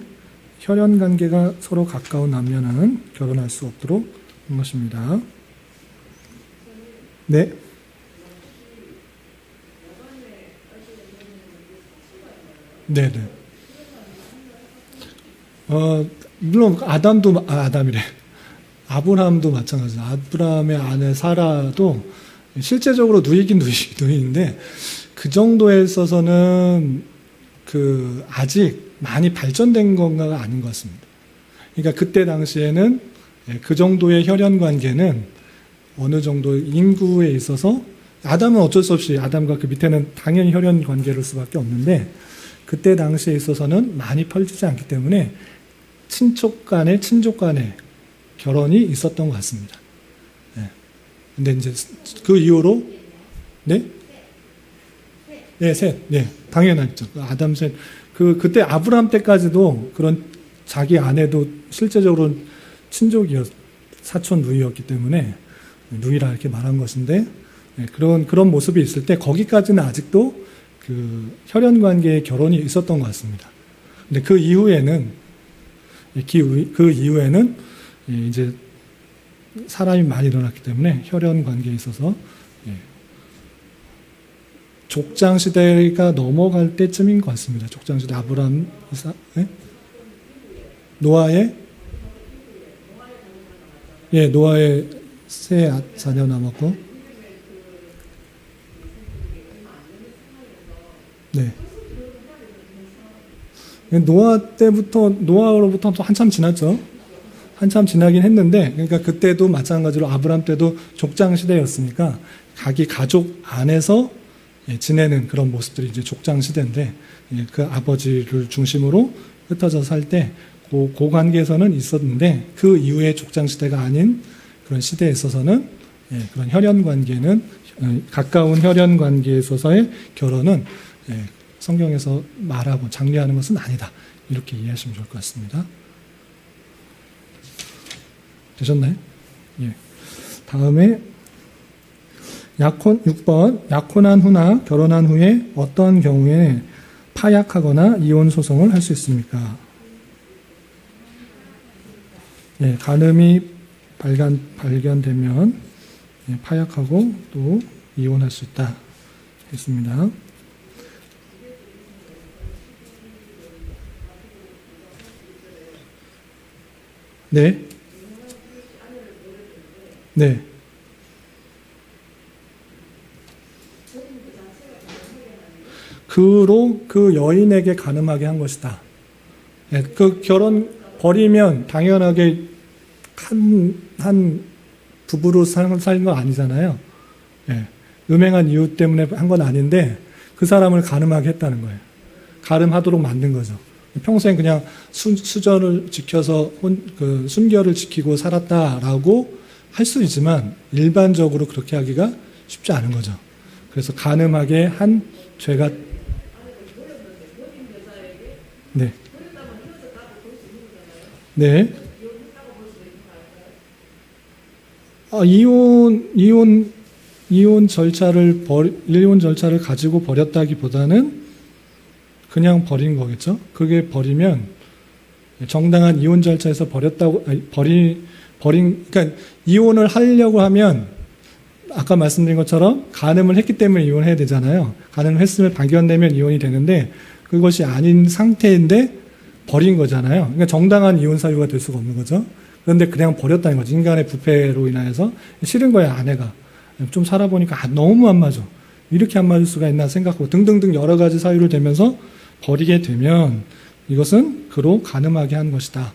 혈연관계가 서로 가까운 남녀는 결혼할 수 없도록 한 것입니다. 네. 네네. 물론 아담이래. 아브라함도 마찬가지죠. 아브라함의 아내 사라도 실제적으로 누이긴 누이인데 그 정도에 있어서는 아직 많이 발전된 건가가 아닌 것 같습니다. 그러니까 그때 당시에는 그 정도의 혈연 관계는 어느 정도 인구에 있어서 아담은 어쩔 수 없이 아담과 그 밑에는 당연히 혈연 관계를 수밖에 없는데 그때 당시에 있어서는 많이 펼치지 않기 때문에 친족 간의 결혼이 있었던 것 같습니다. 근데 이제 그 이후로 셋. 당연하죠. 아담 셋. 그때 아브라함 때까지도 그런 자기 아내도 실제적으로 친족이었던 사촌 누이였기 때문에 누이라 이렇게 말한 것인데, 그런 모습이 있을 때 거기까지는 아직도 그 혈연 관계의 결혼이 있었던 것 같습니다. 근데 그 이후에는 이제 사람이 많이 일어났기 때문에 혈연 관계에 있어서 족장 시대가 넘어갈 때쯤인 것 같습니다. 족장 시대 아브람, 이삭, 노아의 새 자녀 남았고, 네. 노아로부터 또 한참 지났죠. 한참 지나긴 했는데, 그러니까 그때도 마찬가지로 아브람 때도 족장 시대였으니까 자기 가족 안에서 지내는 그런 모습들이 이제 족장 시대인데, 그 아버지를 중심으로 흩어져 살 때 그 관계에서는 있었는데, 그 이후에 족장 시대가 아닌 그런 시대에 있어서는 그런 혈연 관계는, 가까운 혈연 관계에 있어서의 결혼은 성경에서 말하고 장려하는 것은 아니다. 이렇게 이해하시면 좋을 것 같습니다. 되셨나요? 예. 다음에 6번. 약혼한 후나 결혼한 후에 어떤 경우에 파약하거나 이혼 소송을 할 수 있습니까? 예, 간음이 발견되면 파약하고 또 이혼할 수 있다. 했습니다. 네. 네. 그 여인에게 간음하게 한 것이다. 네, 그 결혼 버리면 당연하게 한 부부로 사는 건 아니잖아요. 네, 음행한 이유 때문에 한 건 아닌데 그 사람을 간음하게 했다는 거예요. 간음하도록 만든 거죠. 평생 그냥 수전을 지켜서 순결을 지키고 살았다라고 할 수 있지만 일반적으로 그렇게 하기가 쉽지 않은 거죠. 그래서 간음하게 한 죄가 네. 네. 이혼 절차를 가지고 버렸다기보다는 그냥 버린 거겠죠. 그게 버리면 정당한 이혼 절차에서 그러니까 이혼을 하려고 하면 아까 말씀드린 것처럼 간음을 했기 때문에 이혼해야 되잖아요. 간음을 했으면 발견되면 이혼이 되는데 그것이 아닌 상태인데 버린 거잖아요. 그러니까 정당한 이혼 사유가 될 수가 없는 거죠. 그런데 그냥 버렸다는 거죠. 인간의 부패로 인하여서 싫은 거야, 아내가. 좀 살아보니까 너무 안 맞아. 이렇게 안 맞을 수가 있나 생각하고 등등등 여러 가지 사유를 대면서 버리게 되면 이것은 그로 간음하게 한 것이다.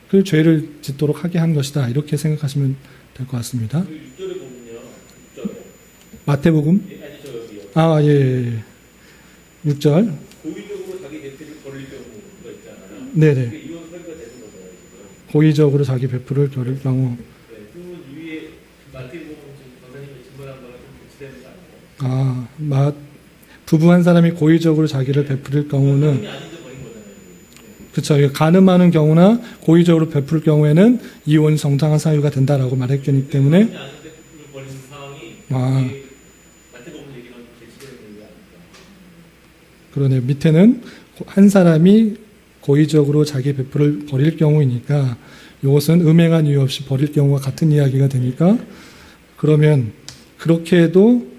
그 죄를 짓도록 하게 한 것이다. 이렇게 생각하시면 될 것 같습니다. 6절에 보면요. 6절에. 마태복음? 예. 6절. 고의적으로 자기 배필을 버릴 경우가 있잖아요. 네네. 이혼 사유가 되는 거잖아요, 지금. 고의적으로 자기 배필을 버릴 경우. 네, 그러면 위에 마태복음 선생님이 증거한 거랑 좀 비슷한 거 아니에요? 부부 한 사람이 고의적으로 자기를 베풀 경우는 그렇죠. 간음하는 경우나 고의적으로 베풀 경우에는 이혼 정당한 사유가 된다라고 말했기 때문에 그러네. 밑에는 한 사람이 고의적으로 자기 배풀을 버릴 경우이니까 이것은 음행한 이유 없이 버릴 경우와 같은 이야기가 되니까 그러면 그렇게 해도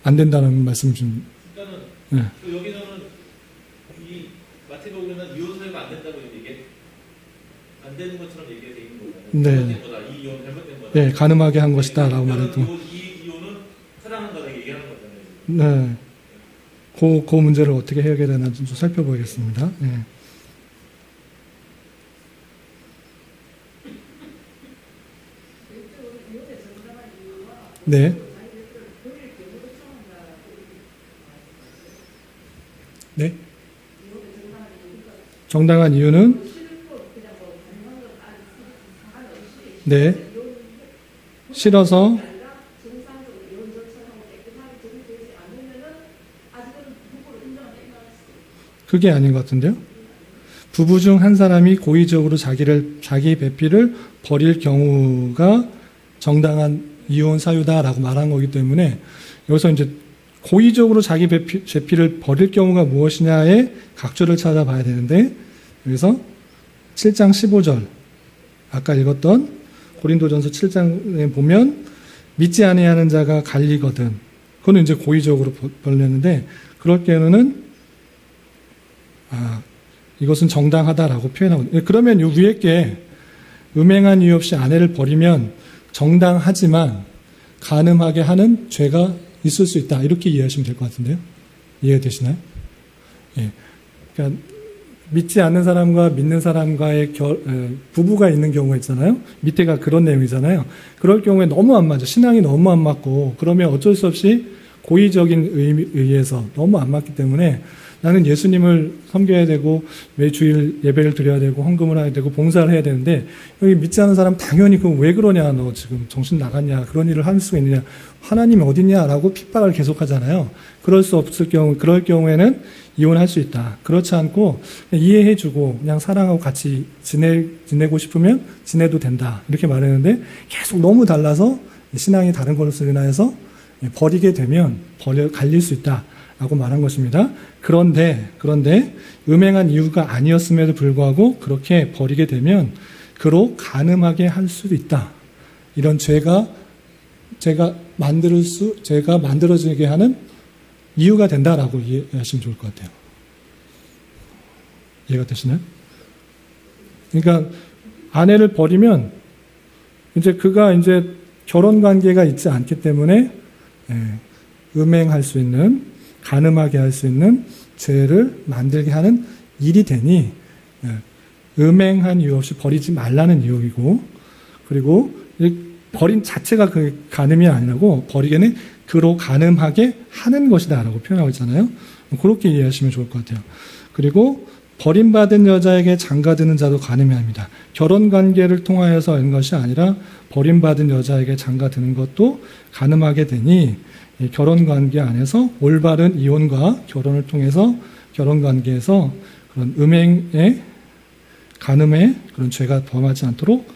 안 된다는 말씀 좀. 그러니까는 네. 여기서는 이 마태복음에는 이혼 사유가 안 된다고 이게 안 되는 것처럼 얘기가 돼 있는 거잖아요. 네. 잘못된 거다. 이 이혼 잘못된 거다. 네, 가늠하게 한 것이다라고 말했고. 이 이혼은 사랑한 거다 얘기하는 거잖아요. 네. 그 문제를 어떻게 해결되나 좀 살펴보겠습니다. 네. 네. 네. 정당한 이유는 네. 싫어서 그게 아닌 것 같은데요. 부부 중 한 사람이 고의적으로 자기 배필을 버릴 경우가 정당한 이혼 사유다라고 말한 거기 때문에 여기서 이제 고의적으로 자기 배필을 버릴 경우가 무엇이냐에 각조를 찾아봐야 되는데 여기서 7장 15절 아까 읽었던 고린도전서 7장에 보면 믿지 아니하는 자가 갈리거든. 그거는 이제 고의적으로 버렸는데 그럴 경우는 이것은 정당하다라고 표현하고 그러면 이 위에 게 음행한 이유 없이 아내를 버리면 정당하지만 간음하게 하는 죄가 있을 수 있다. 이렇게 이해하시면 될 것 같은데요. 이해가 되시나요? 예. 그러니까 믿지 않는 사람과 믿는 사람과의 부부가 있는 경우가 있잖아요. 밑에가 그런 내용이잖아요. 그럴 경우에 너무 안 맞아. 신앙이 너무 안 맞고 그러면 어쩔 수 없이 고의적인 의의에서 너무 안 맞기 때문에 나는 예수님을 섬겨야 되고 매 주일 예배를 드려야 되고 헌금을 해야 되고 봉사를 해야 되는데 여기 믿지 않는 사람 당연히 그럼 왜 그러냐 너 지금 정신 나갔냐 그런 일을 할 수가 있느냐 하나님이 어딨냐라고 핍박을 계속하잖아요. 그럴 수 없을 경우 그럴 경우에는 이혼할 수 있다. 그렇지 않고 이해해주고 그냥 사랑하고 같이 지내고 싶으면 지내도 된다. 이렇게 말했는데 계속 너무 달라서 신앙이 다른 것으로 인하여서 버리게 되면 갈릴 수 있다. 라고 말한 것입니다. 그런데 음행한 이유가 아니었음에도 불구하고 그렇게 버리게 되면 그로 간음하게 할 수도 있다. 이런 죄가 만들어지게 하는 이유가 된다라고 이해하시면 좋을 것 같아요. 이해가 되시나요? 그러니까 아내를 버리면 이제 그가 이제 결혼 관계가 있지 않기 때문에 음행할 수 있는 간음하게 할 수 있는 죄를 만들게 하는 일이 되니 음행한 이유 없이 버리지 말라는 이유이고 그리고 버린 자체가 그 간음이 아니라고 버리게는 그로 간음하게 하는 것이다 라고 표현하고 있잖아요. 그렇게 이해하시면 좋을 것 같아요. 그리고 버림받은 여자에게 장가드는 자도 간음이 아닙니다. 결혼관계를 통하여서 하는 것이 아니라 버림받은 여자에게 장가드는 것도 간음하게 되니 결혼관계 안에서 올바른 이혼과 결혼을 통해서 결혼관계에서 그런 음행의 간음의 그런 죄가 범하지 않도록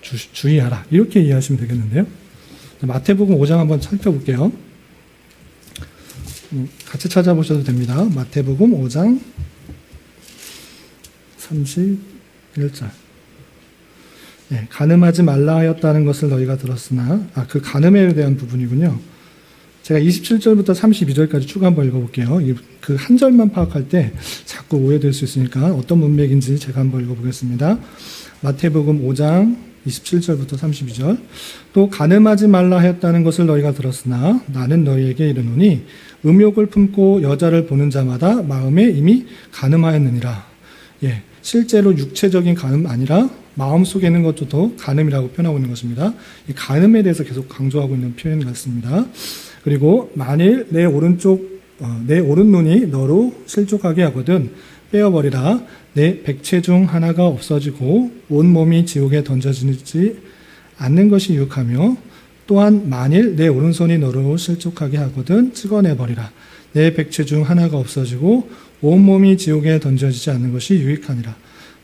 주의하라. 이렇게 이해하시면 되겠는데요. 마태복음 5장 한번 살펴볼게요. 같이 찾아보셔도 됩니다. 마태복음 5장 31절. 네, 간음하지 말라 하였다는 것을 너희가 들었으나 그 간음에 대한 부분이군요. 제가 27절부터 32절까지 쭉 한번 읽어볼게요. 그 한 절만 파악할 때 자꾸 오해될 수 있으니까 어떤 문맥인지 제가 한번 읽어보겠습니다. 마태복음 5장 27절부터 32절. 또 간음하지 말라 하였다는 것을 너희가 들었으나 나는 너희에게 이르노니 음욕을 품고 여자를 보는 자마다 마음에 이미 간음하였느니라. 예, 실제로 육체적인 간음 아니라 마음속에 있는 것도 간음이라고 표현하고 있는 것입니다. 이 간음에 대해서 계속 강조하고 있는 표현 같습니다. 그리고 만일 내 오른눈이 너로 실족하게 하거든 빼어버리라. 내 백체 중 하나가 없어지고 온몸이 지옥에 던져지지 않는 것이 유익하며 또한 만일 내 오른손이 너로 실족하게 하거든 찍어내버리라. 내 백체 중 하나가 없어지고 온몸이 지옥에 던져지지 않는 것이 유익하니라.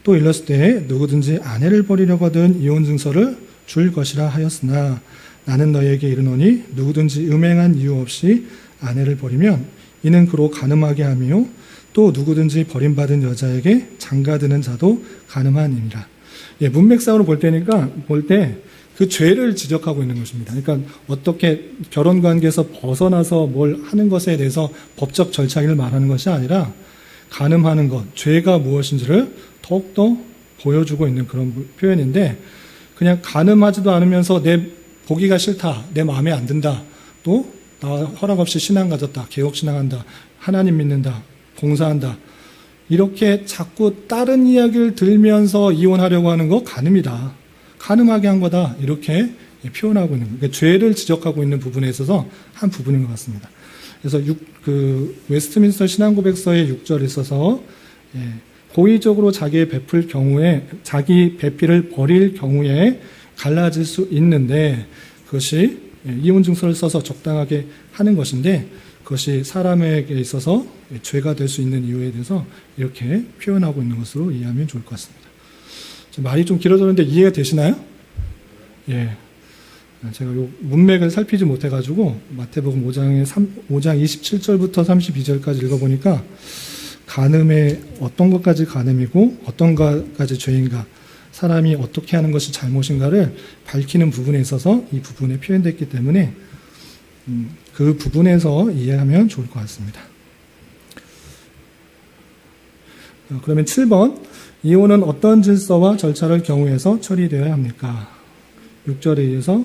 또 일렀을 때 누구든지 아내를 버리려거든 이혼 증서를 줄 것이라 하였으나 나는 너희에게 이르노니 누구든지 음행한 이유 없이 아내를 버리면 이는 그로 간음하게 하며 또 누구든지 버림받은 여자에게 장가드는 자도 간음하니라. 예, 문맥상으로 볼 때 그 죄를 지적하고 있는 것입니다. 그러니까 어떻게 결혼 관계에서 벗어나서 뭘 하는 것에 대해서 법적 절차를 말하는 것이 아니라 간음하는 것, 죄가 무엇인지를 더욱더 보여주고 있는 그런 표현인데 그냥 간음하지도 않으면서 내 보기가 싫다, 내 마음에 안 든다, 또 나 허락 없이 신앙 가졌다, 개혁신앙한다, 하나님 믿는다, 봉사한다 이렇게 자꾸 다른 이야기를 들면서 이혼하려고 하는 거 간음이다. 간음하게 한 거다. 이렇게 표현하고 있는 거예요. 그러니까 죄를 지적하고 있는 부분에 있어서 한 부분인 것 같습니다. 그래서 웨스트민스터 신앙고백서의 6절에 있어서 고의적으로 자기 배필을 버릴 경우에 갈라질 수 있는데 그것이 이혼 증서를 써서 적당하게 하는 것인데 그것이 사람에게 있어서 죄가 될 수 있는 이유에 대해서 이렇게 표현하고 있는 것으로 이해하면 좋을 것 같습니다. 말이 좀 길어졌는데 이해가 되시나요? 예. 제가 요 문맥을 살피지 못해가지고 마태복음 5장 27절부터 32절까지 읽어보니까 간음의 어떤 것까지 간음이고 어떤 것까지 죄인가, 사람이 어떻게 하는 것이 잘못인가를 밝히는 부분에 있어서 이 부분에 표현됐기 때문에 그 부분에서 이해하면 좋을 것 같습니다. 그러면 7번, 이혼은 어떤 질서와 절차를 경우에서 처리되어야 합니까? 6절에 의해서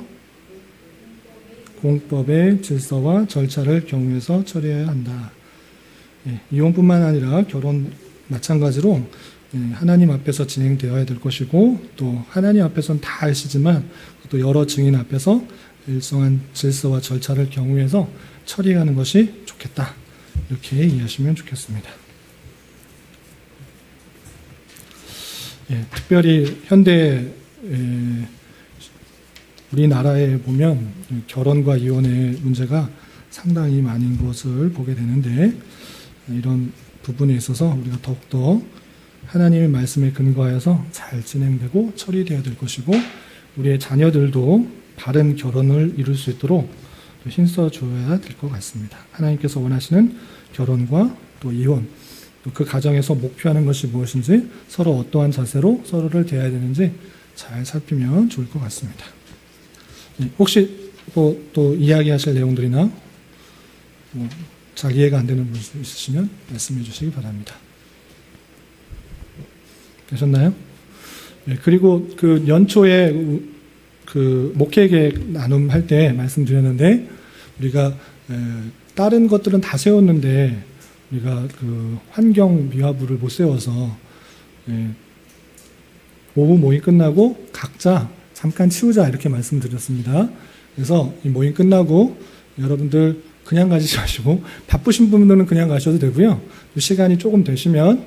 공법의 질서와 절차를 경우에서 처리해야 한다. 예, 이혼뿐만 아니라 결혼 마찬가지로 하나님 앞에서 진행되어야 될 것이고 또 하나님 앞에서는 다 아시지만 또 여러 증인 앞에서 일정한 질서와 절차를 경우에서 처리하는 것이 좋겠다. 이렇게 이해하시면 좋겠습니다. 예, 특별히 현대 우리나라에 보면 결혼과 이혼의 문제가 상당히 많은 것을 보게 되는데 이런 부분에 있어서 우리가 더욱더 하나님의 말씀에 근거하여서 잘 진행되고 처리되어야 될 것이고 우리의 자녀들도 바른 결혼을 이룰 수 있도록 힘써줘야 될 것 같습니다. 하나님께서 원하시는 결혼과 또 이혼, 또 그 가정에서 목표하는 것이 무엇인지 서로 어떠한 자세로 서로를 대해야 되는지 잘 살피면 좋을 것 같습니다. 혹시 또 이야기하실 내용들이나 잘 이해가 안 되는 부분 있으시면 말씀해 주시기 바랍니다. 되셨나요? 네, 그리고 그 연초에 그 목회계획 나눔할 때 말씀드렸는데 우리가 다른 것들은 다 세웠는데 우리가 그 환경 미화부를 못 세워서 오후 모임 끝나고 각자 잠깐 치우자 이렇게 말씀드렸습니다. 그래서 이 모임 끝나고 여러분들 그냥 가시지 마시고 바쁘신 분들은 그냥 가셔도 되고요. 시간이 조금 되시면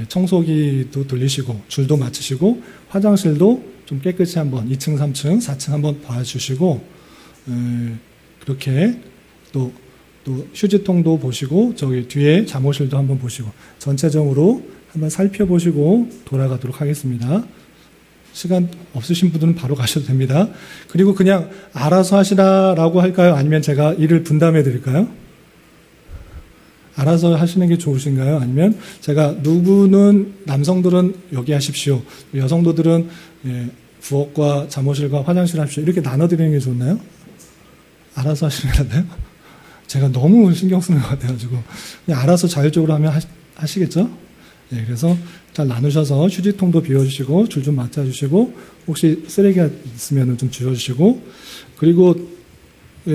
청소기도 돌리시고 줄도 맞추시고 화장실도 좀 깨끗이 한번 2층, 3층, 4층 한번 봐주시고 그렇게 또 휴지통도 보시고 저기 뒤에 잠옷실도 한번 보시고 전체적으로 한번 살펴보시고 돌아가도록 하겠습니다. 시간 없으신 분들은 바로 가셔도 됩니다. 그리고 그냥 알아서 하시라라고 할까요? 아니면 제가 일을 분담해 드릴까요? 알아서 하시는 게 좋으신가요? 아니면 제가 누구는 남성들은 여기 하십시오. 여성들은 부엌과 잠옷실과 화장실 하십시오. 이렇게 나눠드리는 게 좋나요? 알아서 하시는 게 낫나요? 제가 너무 신경 쓰는 것 같아가지고 그냥 알아서 자율적으로 하면 하시겠죠? 예, 그래서 잘 나누셔서 휴지통도 비워주시고 줄 좀 맞춰주시고 혹시 쓰레기가 있으면 좀 줄여주시고 그리고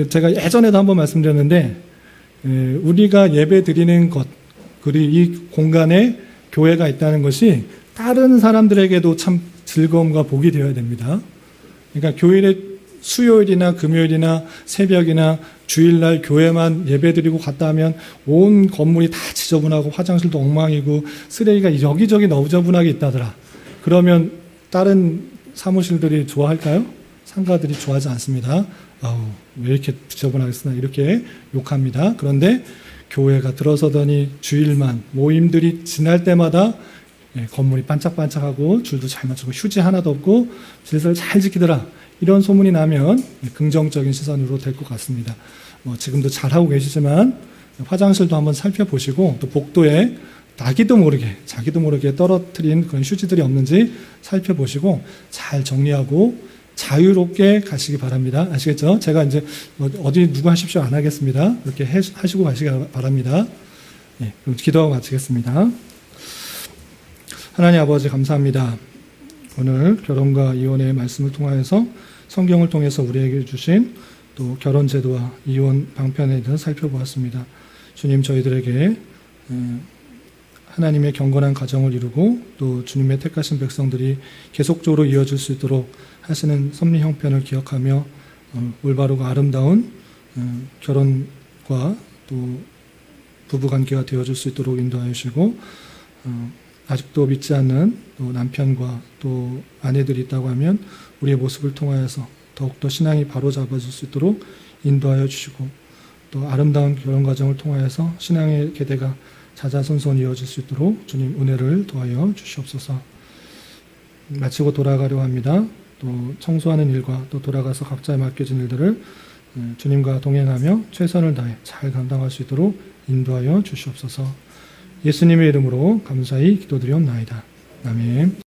제가 예전에도 한번 말씀드렸는데 우리가 예배 드리는 것 그리고 이 공간에 교회가 있다는 것이 다른 사람들에게도 참 즐거움과 복이 되어야 됩니다. 그러니까 교일에 수요일이나 금요일이나 새벽이나 주일날 교회만 예배드리고 갔다 하면 온 건물이 다 지저분하고 화장실도 엉망이고 쓰레기가 여기저기 너저분하게 있다더라. 그러면 다른 사무실들이 좋아할까요? 상가들이 좋아하지 않습니다. 아우 왜 이렇게 지저분하겠으나 이렇게 욕합니다. 그런데 교회가 들어서더니 주일만 모임들이 지날 때마다 건물이 반짝반짝하고 줄도 잘 맞추고 휴지 하나도 없고 질서를 잘 지키더라. 이런 소문이 나면 긍정적인 시선으로 될 것 같습니다. 지금도 잘하고 계시지만 화장실도 한번 살펴보시고 또 복도에 자기도 모르게 떨어뜨린 그런 휴지들이 없는지 살펴보시고 잘 정리하고 자유롭게 가시기 바랍니다. 아시겠죠? 제가 이제 어디 누구 하십시오 안 하겠습니다. 그렇게 하시고 가시기 바랍니다. 네, 그럼 기도하고 마치겠습니다. 하나님 아버지 감사합니다. 오늘 결혼과 이혼의 말씀을 통하여서 성경을 통해서 우리에게 주신 또 결혼제도와 이혼 방편에 대해서 살펴보았습니다. 주님 저희들에게 하나님의 경건한 가정을 이루고 또 주님의 택하신 백성들이 계속적으로 이어질 수 있도록 하시는 섭리 형편을 기억하며 올바르고 아름다운 결혼과 또 부부관계가 되어줄 수 있도록 인도하여 주시고 아직도 믿지 않는 또 남편과 또 아내들이 있다고 하면 우리의 모습을 통하여서 더욱더 신앙이 바로 잡아질 수 있도록 인도하여 주시고 또 아름다운 결혼 과정을 통하여서 신앙의 계대가 자자손손 이어질 수 있도록 주님 은혜를 도하여 주시옵소서. 마치고 돌아가려 합니다. 또 청소하는 일과 또 돌아가서 각자에 맡겨진 일들을 주님과 동행하며 최선을 다해 잘 감당할 수 있도록 인도하여 주시옵소서. 예수님의 이름으로 감사히 기도드리옵나이다. 아멘.